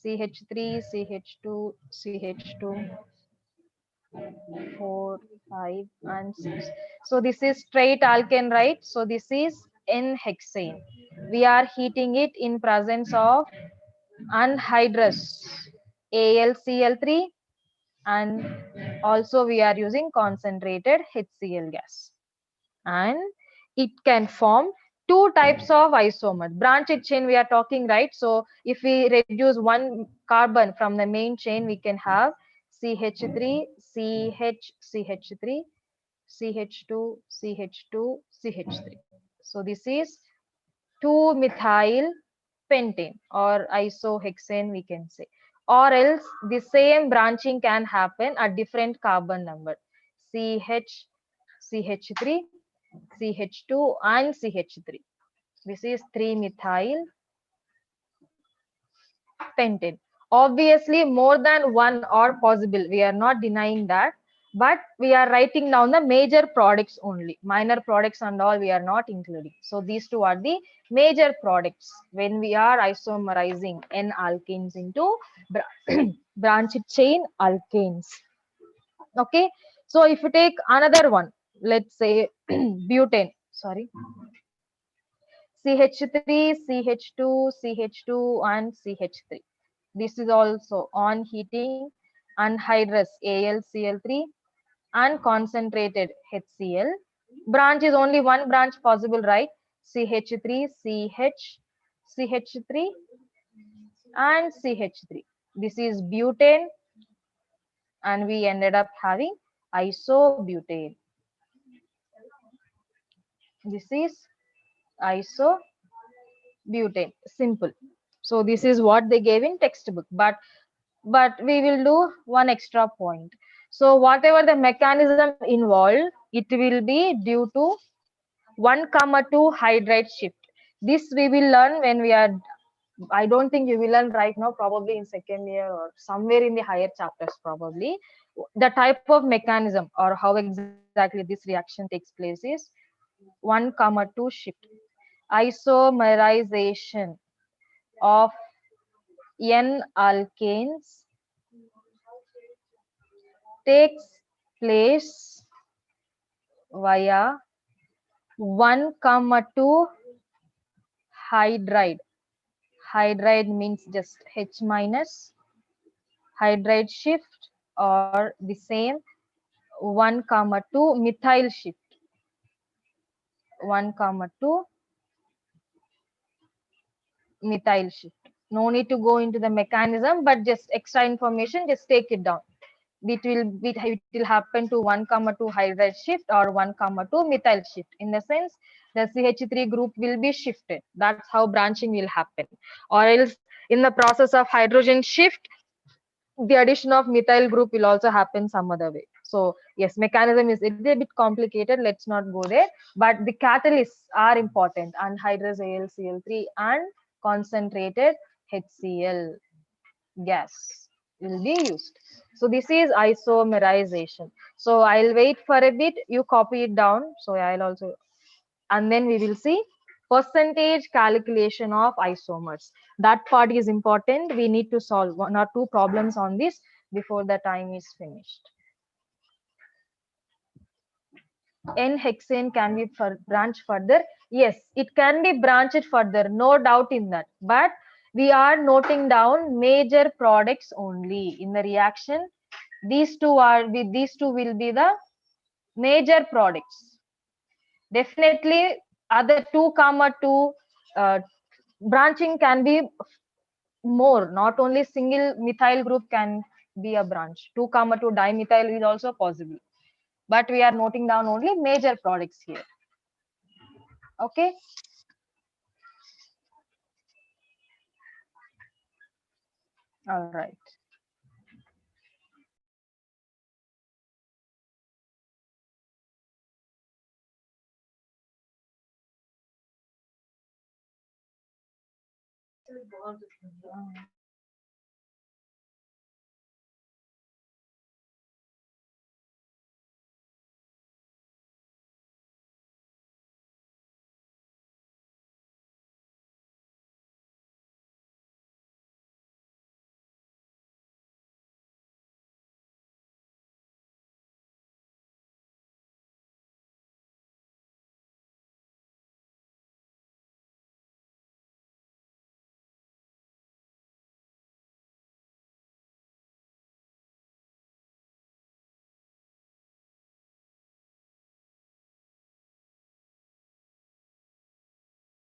CH3, CH2, CH2, 4, 5, and 6. So this is straight alkane, right? So this is N-hexane. We are heating it in presence of anhydrous AlCl3, and also we are using concentrated HCl gas, and it can form two types of isomers. Branched chain we are talking, right? So if we reduce one carbon from the main chain, we can have CH3, CH, CH3, CH2, CH2, CH3. So this is 2-methyl pentane or isohexane we can say. Or else the same branching can happen at different carbon number. CH, CH3, CH2 and CH3. This is 3-methyl pentane. Obviously, more than one are possible. We are not denying that. But we are writing down the major products only. Minor products and all we are not including. So these two are the major products when we are isomerizing N alkanes into branched chain alkanes. Okay. So if you take another one, let's say butane. Sorry. CH3, CH2, CH2, and CH3. This is also on heating, anhydrous AlCl3, and concentrated HCl. Branch is only one branch possible, right? CH3, CH, CH3, and CH3. This is butane, and we ended up having isobutane. This is isobutane. Simple. So this is what they gave in textbook, but we will do one extra point. So whatever the mechanism involved, it will be due to 1,2 hydride shift. This we will learn when we are, I don't think you will learn right now, probably in second year or somewhere in the higher chapters probably. The type of mechanism or how exactly this reaction takes place is 1,2 shift. Isomerization of N alkanes takes place via 1,2 hydride. Hydride means just H minus hydride shift or the same 1,2 methyl shift. 1,2 methyl shift. No need to go into the mechanism, but just extra information, just take it down. It will happen to 1,2 hydride shift or 1,2 methyl shift. In the sense, the CH3 group will be shifted. That's how branching will happen. Or else, in the process of hydrogen shift, the addition of methyl group will also happen some other way. So yes, mechanism is a bit complicated. Let's not go there. But the catalysts are important. Anhydrous AlCl3 and concentrated HCl gas will be used. So this is isomerization. So I'll wait for a bit. You copy it down. So I'll also, and then we will see percentage calculation of isomers. That part is important. We need to solve one or two problems on this before the time is finished. N-hexane can be branched further. Yes, it can be branched further, no doubt in that. But we are noting down major products only in the reaction. These two will be the major products. Definitely, other 2,2 branching can be more. Not only single methyl group can be a branch. 2,2 dimethyl is also possible. But we are noting down only major products here. Okay. All right.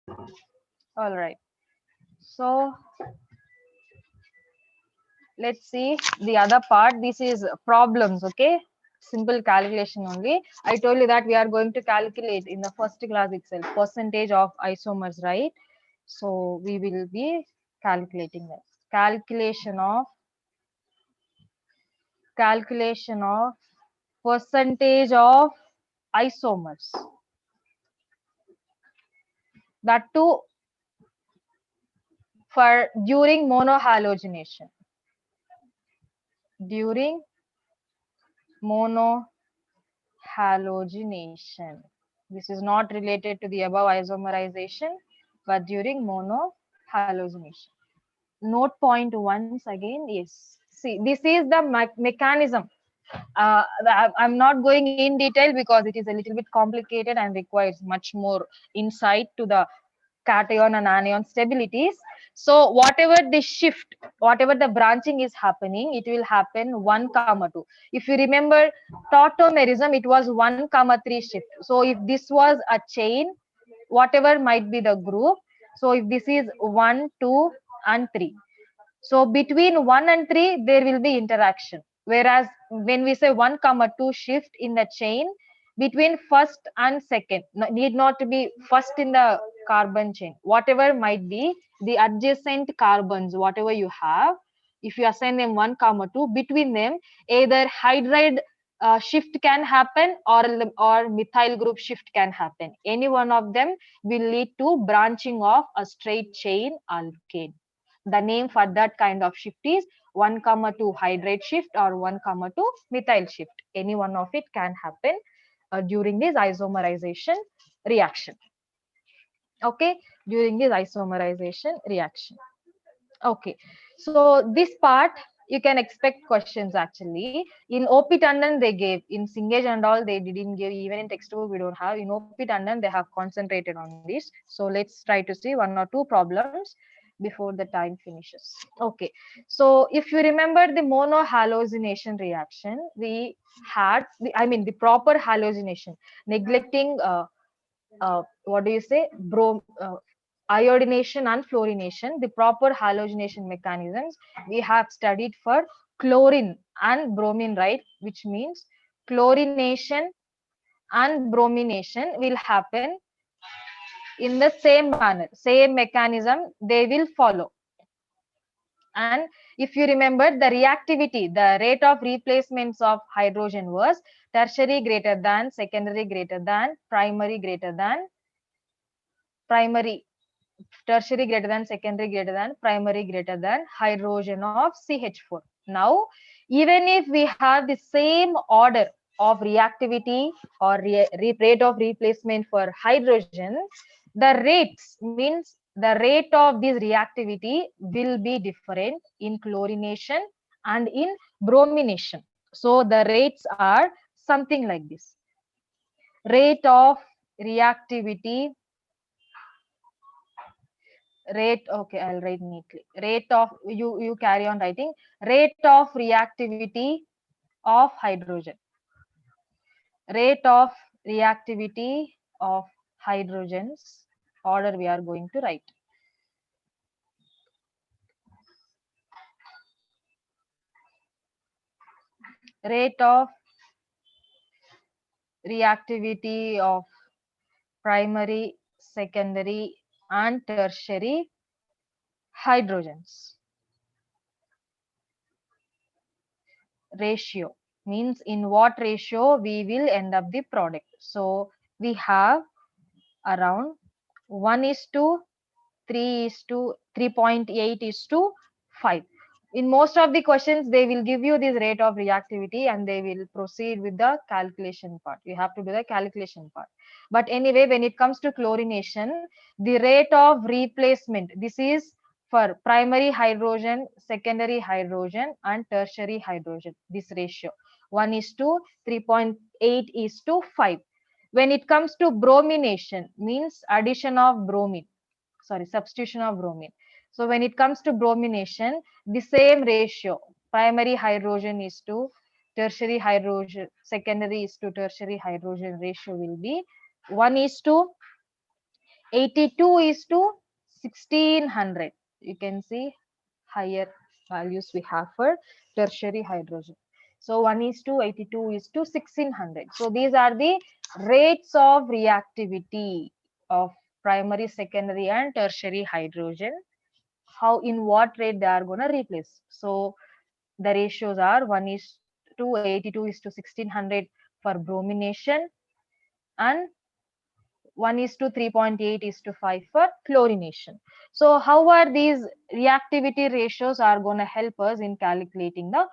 All right. So let's see the other part. This is problems. Okay, simple calculation only. I told you that we are going to calculate in the first class itself percentage of isomers, right? So we will be calculating that. Calculation of percentage of isomers, that too for during monohalogenation. During monohalogenation, this is not related to the above isomerization, but during monohalogenation. Note point once again. Yes, see, this is the mechanism. I'm not going in detail because it is a little bit complicated and requires much more insight to the cation and anion stabilities. So whatever the shift, whatever the branching is happening, it will happen 1 comma 2. If you remember tautomerism, it was 1 comma 3 shift. So if this was a chain, whatever might be the group, so if this is 1 2 and 3, so between 1 and 3, there will be interaction. Whereas when we say 1 comma 2 shift in the chain, between first and second, need not to be first in the carbon chain. Whatever might be the adjacent carbons, whatever you have, if you assign them 1 comma 2, between them, either hydride shift can happen, or methyl group shift can happen. Any one of them will lead to branching of a straight chain alkane. The name for that kind of shift is 1 comma 2 hydride shift or 1 comma 2 methyl shift. Any one of it can happen during this isomerization reaction. Okay, during this isomerization reaction. Okay, so this part you can expect questions actually. In OP Tandon they gave, in Singej and all they didn't give, even in textbook we don't have. In OP Tandon they have concentrated on this. So let's try to see 1 or 2 problems before the time finishes. Okay, so if you remember the monohalogenation reaction, we had the proper halogenation, neglecting what do you say, iodination and fluorination, the proper halogenation mechanisms we have studied for chlorine and bromine, right? Which means chlorination and bromination will happen in the same manner, same mechanism they will follow. And if you remember the reactivity, the rate of replacements of hydrogen was tertiary greater than, secondary greater than, primary, tertiary greater than, secondary greater than, primary greater than hydrogen of CH4. Now, even if we have the same order of reactivity or rate of replacement for hydrogen, the rates means the rate of this reactivity will be different in chlorination and in bromination. So the rates are something like this. Rate of reactivity, okay, I'll write neatly. Rate of, you carry on writing, rate of reactivity of hydrogen. Rate of reactivity of hydrogens, order we are going to write. Rate of reactivity of primary, secondary and tertiary hydrogens. Ratio means in what ratio we will end up the product. So we have around 1 is to 3 is to 3.8 is to 5. In most of the questions, they will give you this rate of reactivity and they will proceed with the calculation part. You have to do the calculation part. But anyway, when it comes to chlorination, the rate of replacement, this is for primary hydrogen, secondary hydrogen and tertiary hydrogen, this ratio. 1 is to 3.8 is to 5. When it comes to bromination, means addition of bromine, substitution of bromine. So when it comes to bromination, the same ratio, primary hydrogen is to tertiary hydrogen, secondary is to tertiary hydrogen ratio will be 1 is to 82 is to 1600. You can see higher values we have for tertiary hydrogen. So 1 is to 82 is to 1600. So these are the rates of reactivity of primary, secondary and tertiary hydrogen. How, in what rate they are going to replace. So the ratios are 1 is to 82 is to 1600 for bromination, and 1 is to 3.8 is to 5 for chlorination. So how are these reactivity ratios are going to help us in calculating the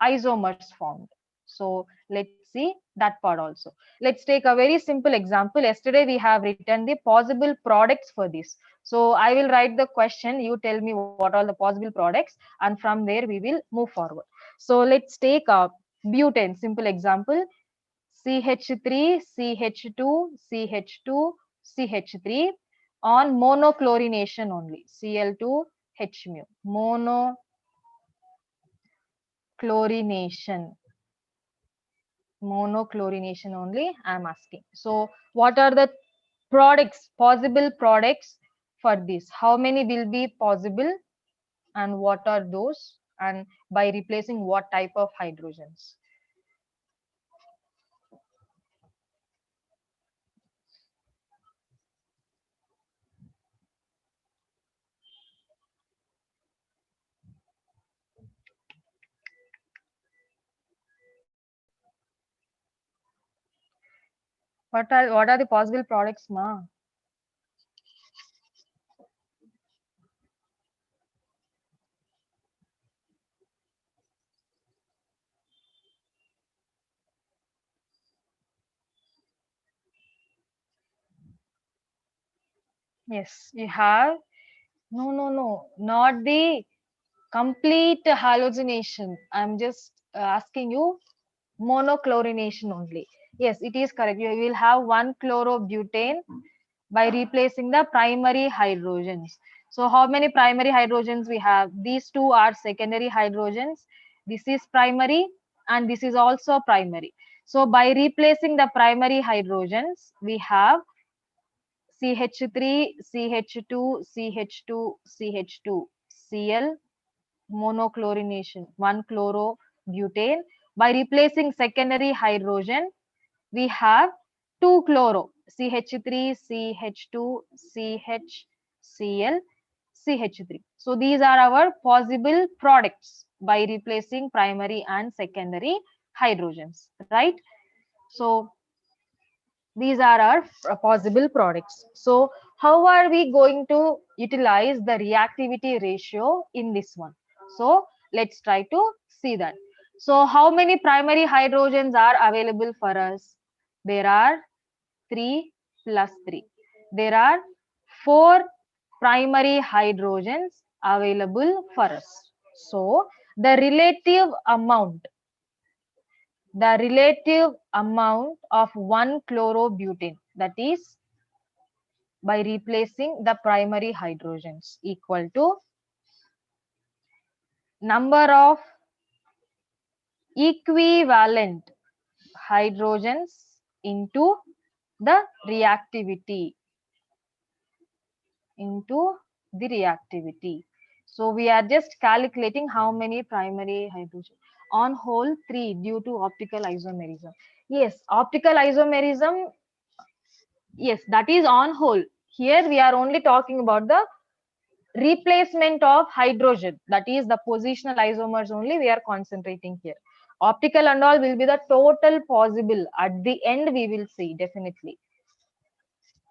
isomers formed? So let's see that part also. Let's take a very simple example. Yesterday we have written the possible products for this. So I will write the question, you tell me what are the possible products, and from there we will move forward. So let's take a butane, simple example. CH3, CH2, CH2, CH3 on monochlorination only. Cl2 H mu. Monochlorination. Monochlorination only I am asking. So what are the products, possible products for this? How many will be possible and what are those? And by replacing what type of hydrogens? What are the possible products, ma? Yes, you have. No, no, no, not the complete halogenation. I'm just asking you monochlorination only. Yes, it is correct. You will have one chlorobutane by replacing the primary hydrogens. So how many primary hydrogens we have? These two are secondary hydrogens. This is primary and this is also primary. So by replacing the primary hydrogens, we have CH3, CH2, CH2, CH2, Cl, monochlorination, 1 chlorobutane. By replacing secondary hydrogen, we have 2 chloro, CH3, CH2, CH, Cl, CH3. So these are our possible products by replacing primary and secondary hydrogens, right? So these are our possible products. So how are we going to utilize the reactivity ratio in this one? So let's try to see that. So how many primary hydrogens are available for us? There are 3 plus 3. There are 4 primary hydrogens available for us. So the relative amount of 1 chlorobutane, that is by replacing the primary hydrogens, equal to number of equivalent hydrogens into the reactivity, so we are just calculating how many primary hydrogen. On whole 3 due to optical isomerism. Yes, optical isomerism. Yes, that is on whole. Here we are only talking about the replacement of hydrogen, that is the positional isomers only we are concentrating here. Optical and all will be the total possible. At the end we will see definitely.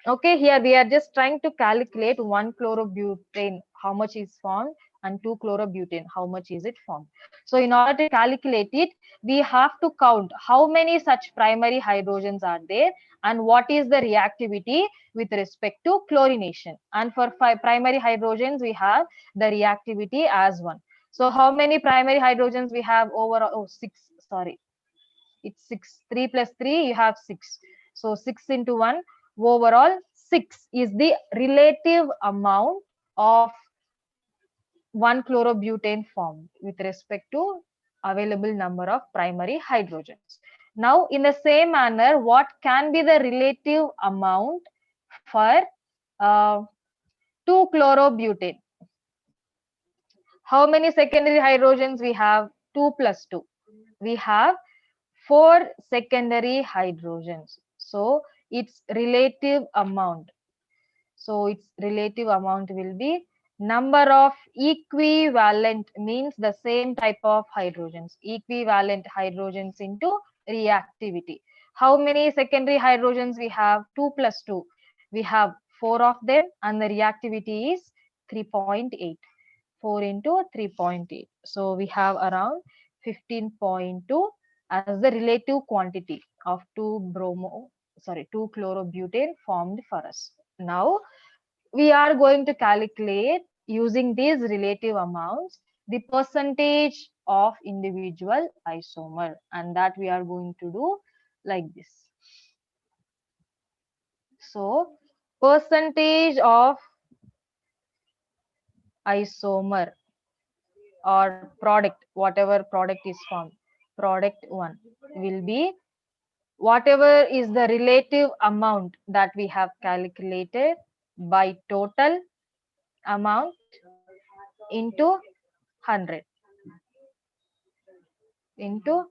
Okay, here we are just trying to calculate 1 chlorobutane, how much is formed, and 2 chlorobutane, how much is it formed. So in order to calculate it, we have to count how many such primary hydrogens are there and what is the reactivity with respect to chlorination. And for primary hydrogens, we have the reactivity as 1. So how many primary hydrogens we have overall? Oh, 6, sorry. It's 6. 3 plus 3, you have 6. So 6 into 1, overall 6 is the relative amount of 1 chlorobutane formed with respect to available number of primary hydrogens. Now, in the same manner, what can be the relative amount for uh, 2-chlorobutane. How many secondary hydrogens we have? 2 plus 2. We have 4 secondary hydrogens. So its relative amount. So its relative amount will be number of equivalent, means the same type of hydrogens. Equivalent hydrogens into reactivity. How many secondary hydrogens we have? 2 plus 2. We have 4 of them and the reactivity is 3.8. 4 into 3.8. So we have around 15.2 as the relative quantity of 2-chlorobutane formed for us. Now we are going to calculate using these relative amounts the percentage of individual isomer, and that we are going to do like this. So percentage of isomer or product, whatever product is formed, product 1 will be whatever is the relative amount that we have calculated by total amount into 100 into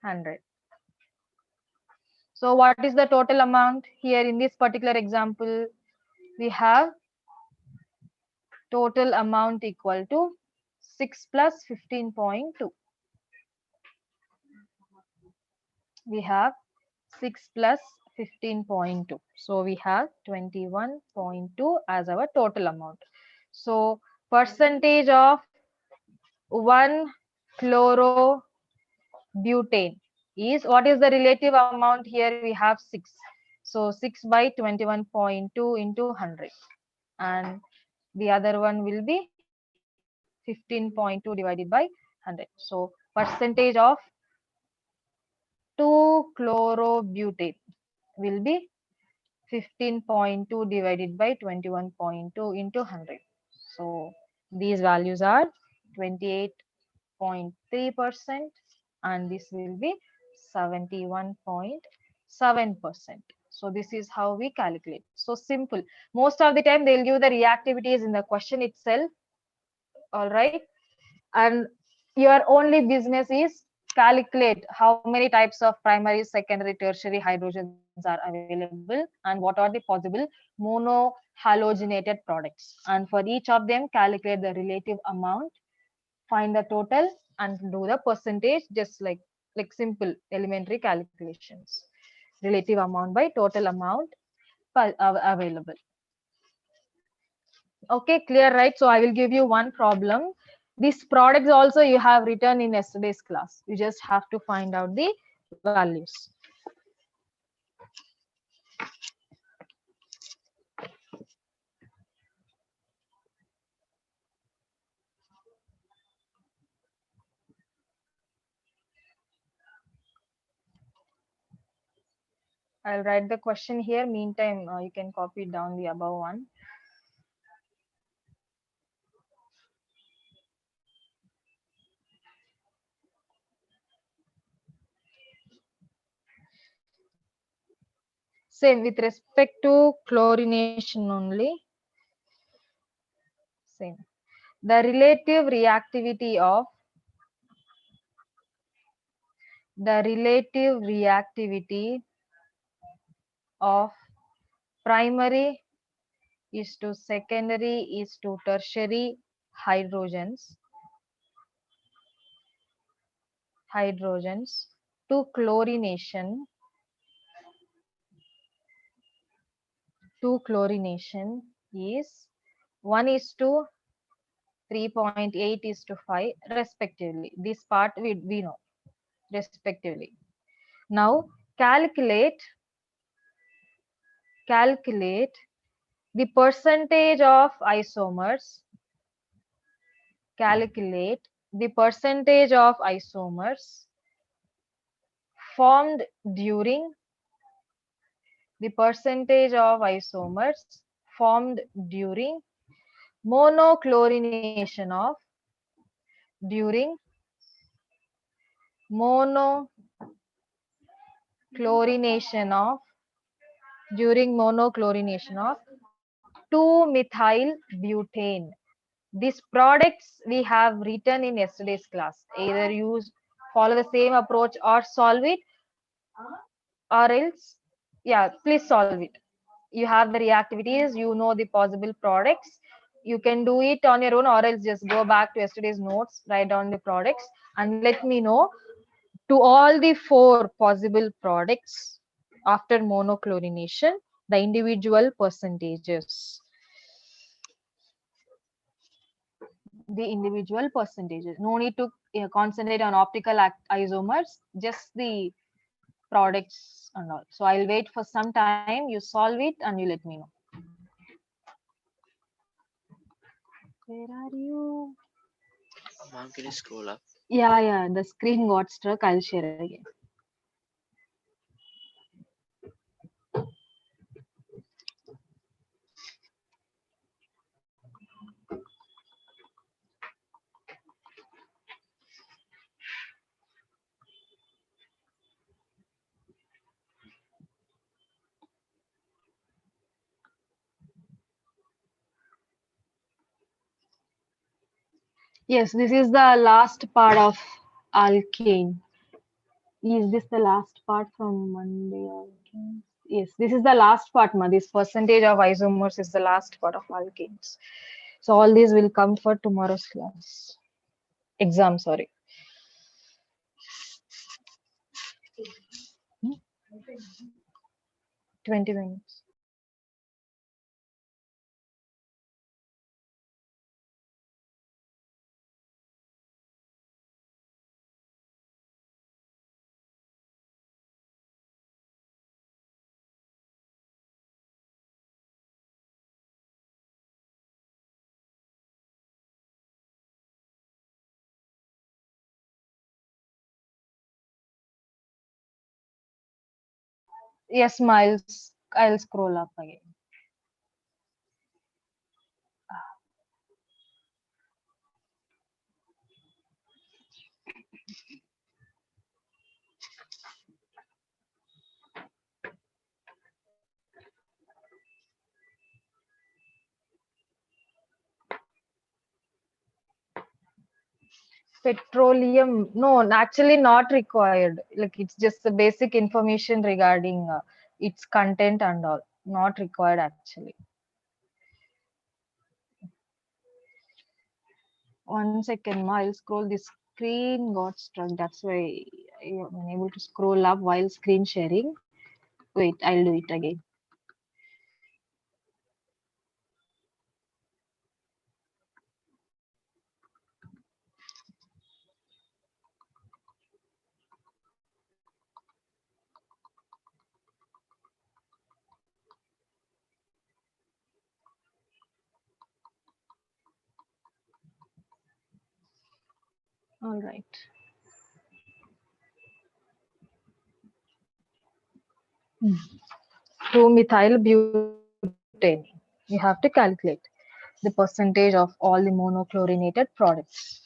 100. So what is the total amount here in this particular example? We have total amount equal to 6 plus 15.2. We have 6 plus 15.2. So we have 21.2 as our total amount. So percentage of 1-chlorobutane is, what is the relative amount here? We have 6. So 6 by 21.2 into 100. And the other one will be 15.2 divided by 100. So percentage of 2-chlorobutane will be 15.2 divided by 21.2 into 100. So these values are 28.3% and this will be 71.7%. So this is how we calculate. So simple. Most of the time they'll give the reactivities in the question itself. All right. And your only business is calculate how many types of primary, secondary, tertiary hydrogens are available and what are the possible monohalogenated products. And for each of them, calculate the relative amount, find the total and do the percentage, just like simple elementary calculations. Relative amount by total amount available. Okay, clear, right? So I will give you one problem. These products also you have written in yesterday's class. You just have to find out the values. I'll write the question here. Meantime, you can copy down the above one. Same with respect to chlorination only. Same. The relative reactivity of primary is to secondary is to tertiary hydrogens to chlorination is 1 is to 3.8 is to 5 respectively. This part we know respectively. Now calculate the percentage of isomers. Calculate the percentage of isomers formed during monochlorination of monochlorination of 2-methyl butane. These products we have written in yesterday's class. Either use follow the same approach or solve it, or else, yeah, please solve it. You have the reactivities, you know the possible products. You can do it on your own, or else just go back to yesterday's notes, write down the products, and let me know to all the 4 possible products after monochlorination, the individual percentages. The individual percentages. No need to concentrate on optical isomers, just the products and all. So I'll wait for some time, you solve it and you let me know. Where are you? Ma'am, can you scroll up? Yeah, the screen got struck. I'll share again. Yes, this is the last part of alkane. Is this the last part from Monday? Alkanes? Yes, this is the last part, ma. This percentage of isomers is the last part of alkanes. So all these will come for tomorrow's class. Exam, sorry. Hmm? 20 minutes. Yes, Miles. I'll scroll up again. Petroleum, no, actually not required. Like it's just the basic information regarding its content and all. Not required actually. One second, ma, I'll scroll. The screen got struck. That's why I'm unable to scroll up while screen sharing. Wait, I'll do it again. All right. Hmm. 2-methyl butane. You have to calculate the percentage of all the monochlorinated products.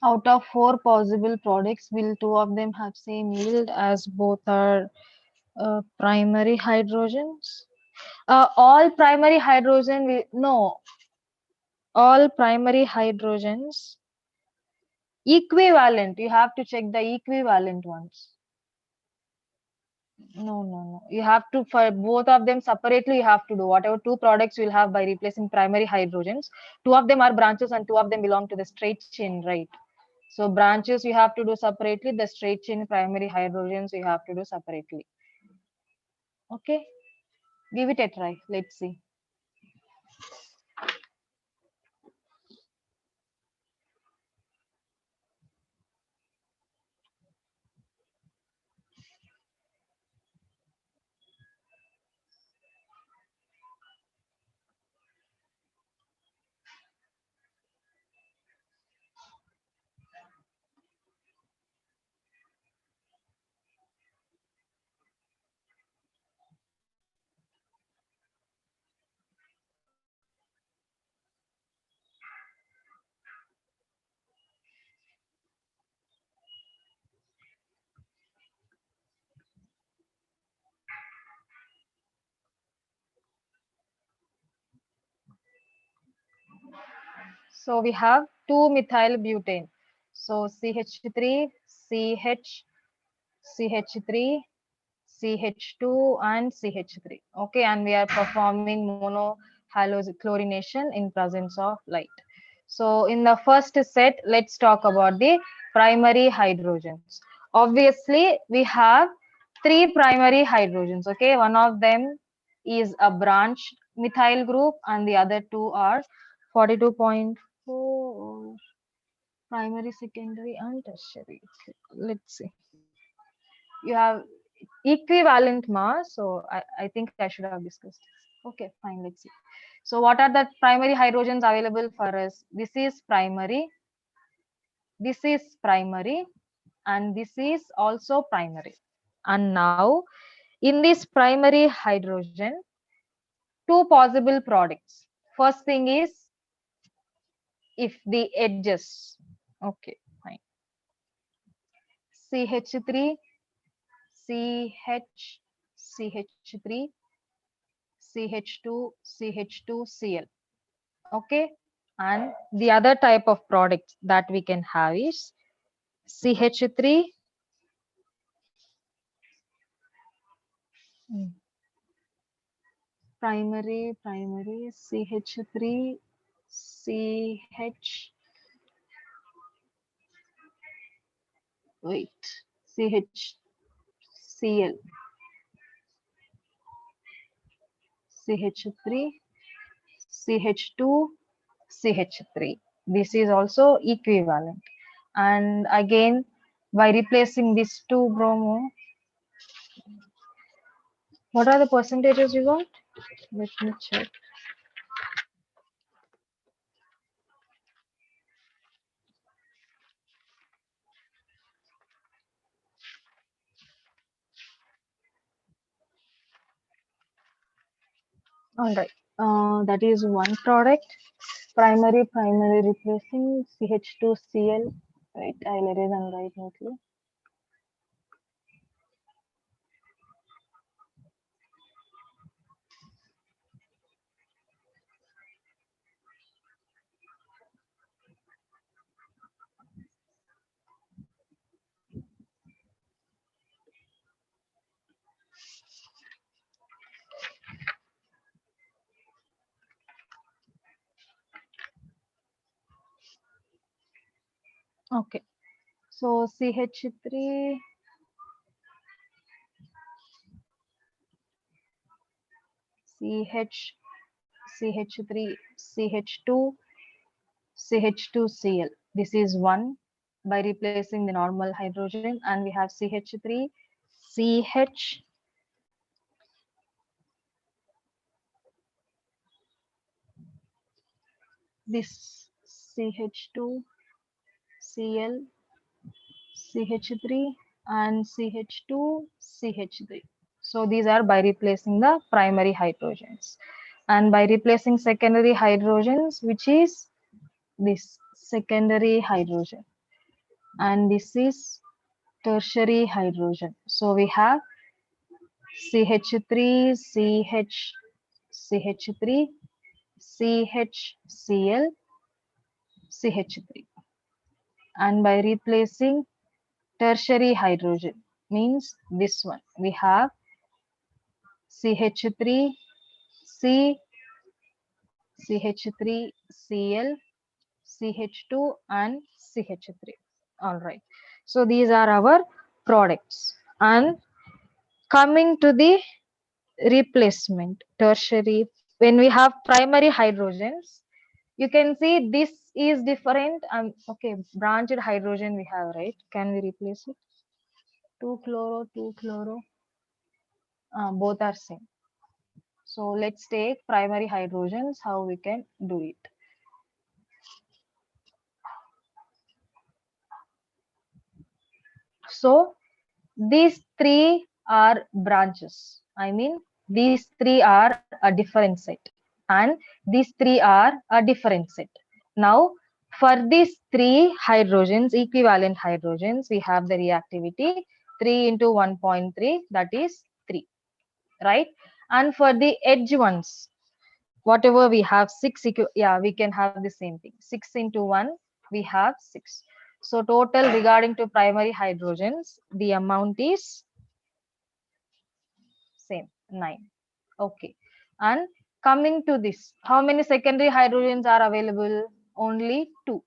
Out of 4 possible products, will 2 of them have same yield as both are primary hydrogens? All primary hydrogen will, no, all primary hydrogens equivalent. You have to check the equivalent ones. No. You have to, for both of them separately, you have to do whatever 2 products you will have by replacing primary hydrogens. 2 of them are branches and 2 of them belong to the straight chain, right? So branches you have to do separately. The straight chain primary hydrogens you have to do separately. Okay, give it a try. Let's see. So we have 2-methyl butane. So CH3, CH, CH3, CH2 and CH3. Okay, and we are performing monohalochlorination in presence of light. So in the first set, let's talk about the primary hydrogens. Obviously, we have three primary hydrogens. Okay, one of them is a branched methyl group and the other two are 42.4 primary, secondary and tertiary. Let's see. You have equivalent mass, so I think I should have discussed this. Okay, fine, let's see. So what are the primary hydrogens available for us? This is primary, this is primary, and this is also primary. And now in this primary hydrogen, two possible products. First thing is if the edges, okay, fine, CH3, CH, CH3, CH2, CH2Cl. Okay, and the other type of product that we can have is CH3, primary CH3, CH, wait, CHCl, CH3, CH2, CH3. This is also equivalent. And again, by replacing these two bromo, what are the percentages you got? Let me check. All right. That is one product. Primary replacing CH2Cl. Right. I'll erase and write neatly. Okay. So CH3, CH, CH3, CH2, CH2Cl. This is one by replacing the normal hydrogen, and we have CH3, CH, this CH2, Cl, CH3 and CH2, CH3. So these are by replacing the primary hydrogens. And by replacing secondary hydrogens, which is this secondary hydrogen. And this is tertiary hydrogen. So we have CH3, CH, CH3, CHCl, CH3. And by replacing tertiary hydrogen means this one, we have CH3, C, CH3, Cl, CH2 and CH3. All right. So these are our products. And coming to the replacement, tertiary, when we have primary hydrogens, you can see this is different. Okay, branched hydrogen we have, right? Can we replace it? 2-chloro, 2-chloro. Both are same. So let's take primary hydrogens, how we can do it. So these three are branches. I mean, these three are a different set, and these three are a different set. Now, for these three hydrogens, equivalent hydrogens, we have the reactivity 3 into 1.3, that is 3, right? And for the edge ones, whatever we have, yeah, we can have the same thing. 6 into 1, we have 6. So total regarding to primary hydrogens, the amount is same, 9. Okay. And coming to this, how many secondary hydrogens are available? Only 2.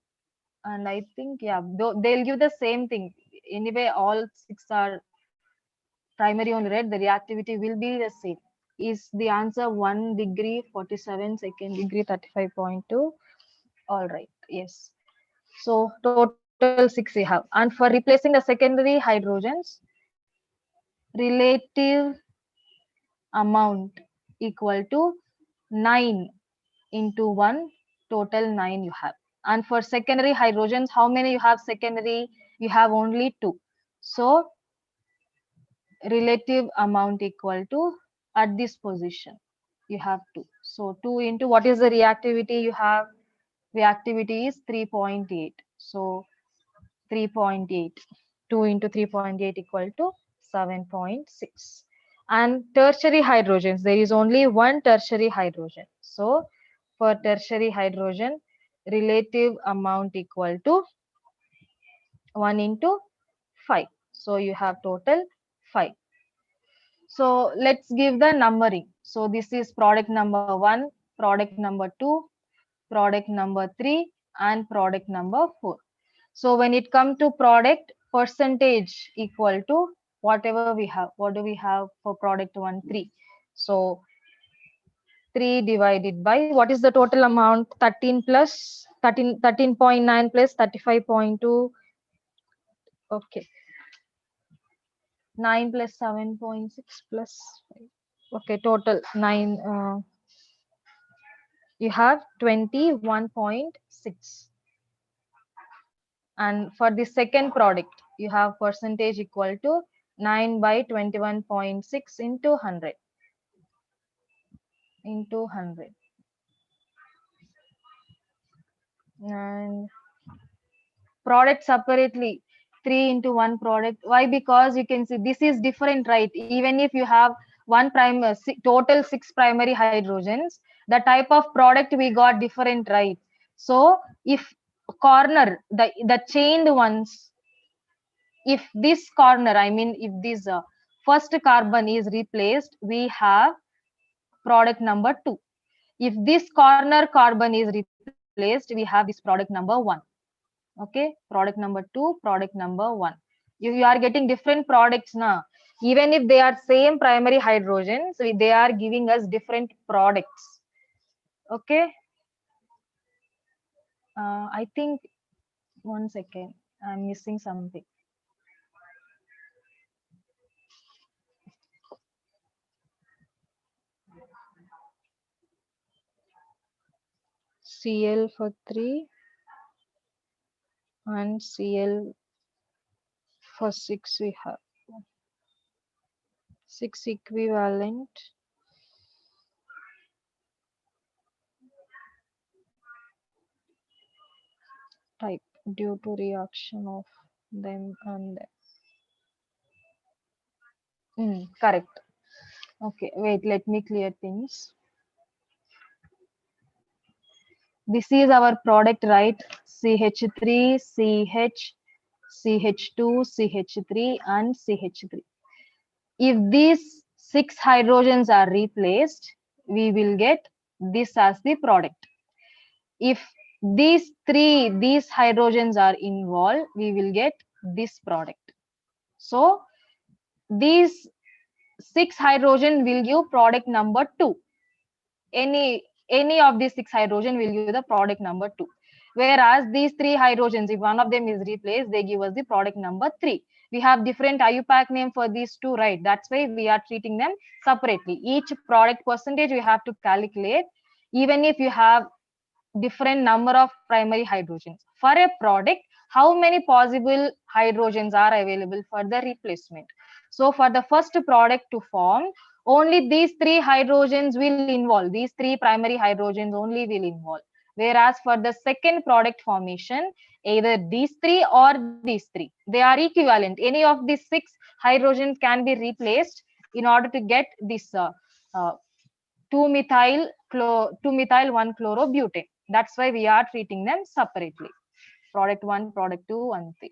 And I think, yeah, they'll give the same thing. Anyway, all 6 are primary only, right? The reactivity will be the same. Is the answer 1 degree 47, second degree 35.2? All right, yes. So total 6 we have. And for replacing the secondary hydrogens, relative amount equal to 9 into 1, total 9 you have. And for secondary hydrogens, how many you have secondary? You have only 2. So relative amount equal to, at this position, you have 2. So 2 into, what is the reactivity you have? Reactivity is 3.8. So 3.8. 2 into 3.8 equal to 7.6. And tertiary hydrogens, there is only one tertiary hydrogen. So for tertiary hydrogen, relative amount equal to 1 into 5. So you have total 5. So let's give the numbering. So this is product number 1, product number 2, product number 3, and product number 4. So when it comes to product, percentage equal to whatever we have. What do we have for product 1? 3. So 3 divided by, what is the total amount? 13 plus 13, 13.9 plus 35.2. Okay. 9 plus 7.6 plus 5. Okay, total 9. You have 21.6. And for the second product, you have percentage equal to 9 by 21.6 into 100. Into 100. And product separately, 3 into 1 product. Why? Because you can see this is different, right? Even if you have total 6 primary hydrogens, the type of product we got different, right? So if corner, the chained ones, if this corner, I mean, if this first carbon is replaced, we have product number 2. If this corner carbon is replaced, we have this product number 1. Okay, product number 2, product number 1. You are getting different products now. Even if they are same primary hydrogens, they are giving us different products. Okay. I think, one second, I'm missing something. Cl for 3 and Cl for 6 we have. 6 equivalent. Type due to reaction of them and them. Correct. Okay, wait, let me clear things. This is our product, right? CH3, CH, CH2, CH3, and CH3. If these 6 hydrogens are replaced, we will get this as the product. If these hydrogens are involved, we will get this product. So these 6 hydrogen will give product number 2. Any of these 6 hydrogen will give the product number 2. Whereas these 3 hydrogens, if one of them is replaced, they give us the product number 3. We have different IUPAC name for these two, right? That's why we are treating them separately. Each product percentage we have to calculate, even if you have different number of primary hydrogens. For a product, how many possible hydrogens are available for the replacement? So for the first product to form, only these 3 hydrogens will involve. These 3 primary hydrogens only will involve. Whereas for the second product formation, either these 3 or these 3, they are equivalent. Any of these 6 hydrogens can be replaced in order to get this 2-methyl 2-methyl 1-chlorobutane. That's why we are treating them separately. Product 1, product 2, and 3.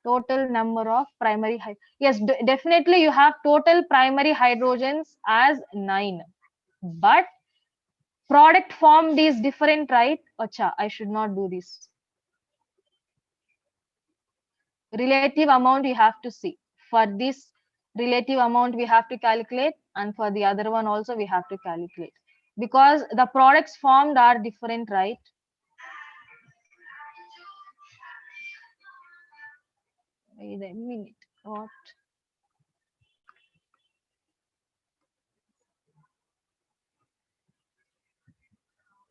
Total number of primary yes, definitely you have total primary hydrogens as 9, but product formed is different, right? Acha, I should not do this. Relative amount you have to see. For this relative amount we have to calculate, and for the other one also we have to calculate, because the products formed are different, right? Wait a minute. What?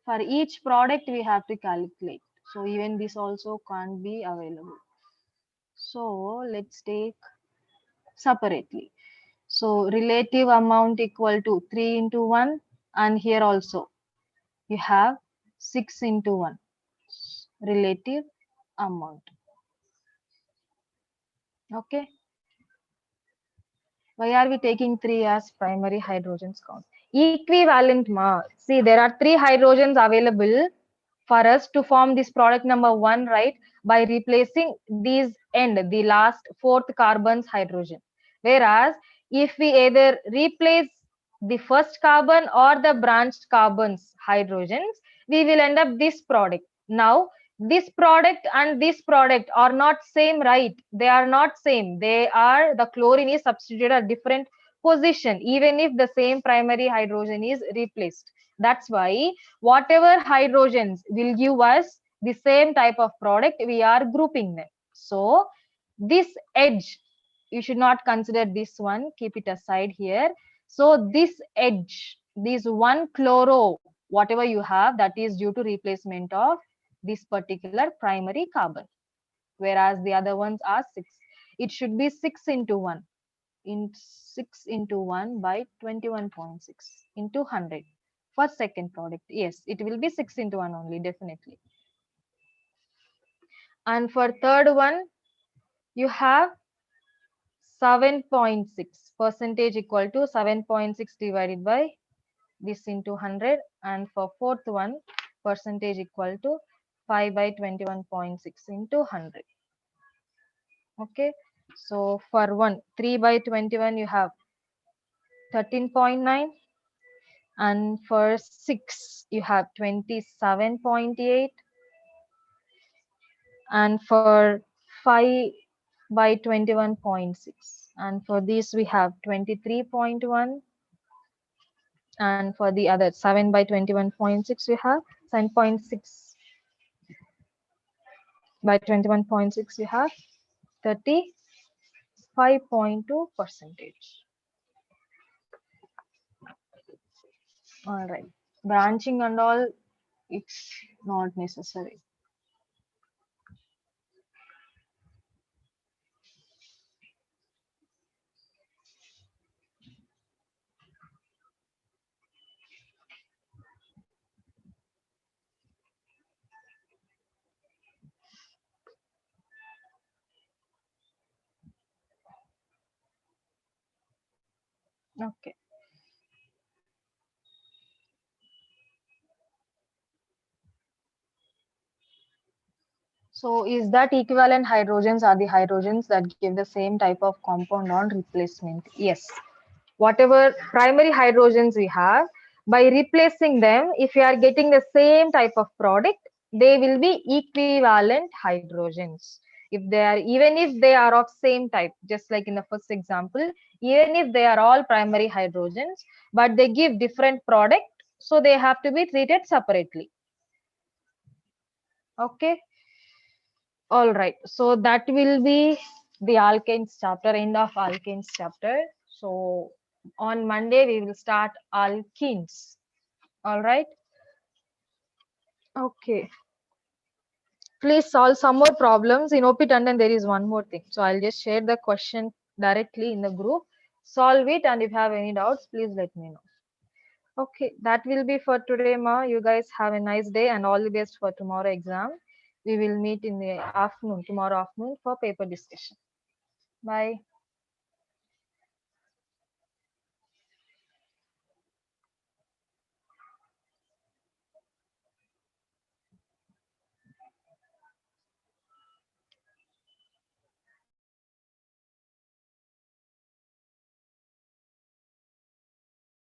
For each product we have to calculate. So even this also can't be available. So let's take separately. So relative amount equal to 3 into 1, and here also you have 6 into 1 relative amount. Okay. Why are we taking 3 as primary hydrogens count? Equivalent ma. See, there are 3 hydrogens available for us to form this product number 1, right? By replacing these end, the last 4th carbon's hydrogen. Whereas if we either replace the first carbon or the branched carbon's hydrogens, we will end up this product. Now, this product and this product are not same, right? They are not same. They are, the chlorine is substituted at different position, even if the same primary hydrogen is replaced. That's why whatever hydrogens will give us the same type of product, we are grouping them. So this edge, you should not consider this one, keep it aside here. So this edge, this 1-chloro, whatever you have, that is due to replacement of this particular primary carbon, whereas the other ones are 6. It should be 6 into 1, in 6 into 1 by 21.6 into 100 for second product. Yes, it will be 6 into 1 only, definitely. And for third one, you have 7.6 percentage equal to 7.6 divided by this into 100, and for fourth one, percentage equal to 5 by 21.6 into 100. Okay, so for 3 by 21 you have 13.9, and for 6 you have 27.8, and for 5 by 21.6, and for this we have 23.1, and for the other 7 by 21.6 we have 7.6 by 21.6 we have 35.2 percentage. All right, branching and all, it's not necessary. Okay. So is that equivalent hydrogens are the hydrogens that give the same type of compound on replacement? Yes. Whatever primary hydrogens we have, by replacing them, if you are getting the same type of product, they will be equivalent hydrogens. If they are, even if they are of same type, just like in the first example, even if they are all primary hydrogens, but they give different product, so they have to be treated separately. Okay. All right, so that will be the alkanes chapter, end of alkanes chapter. So on Monday we will start alkenes. All right. Okay. Please solve some more problems. In OP Tandon there is one more thing. So I'll just share the question directly in the group. Solve it, and if you have any doubts, please let me know. Okay, that will be for today, Ma. You guys have a nice day and all the best for tomorrow exam. We will meet in the afternoon, tomorrow afternoon, for paper discussion. Bye.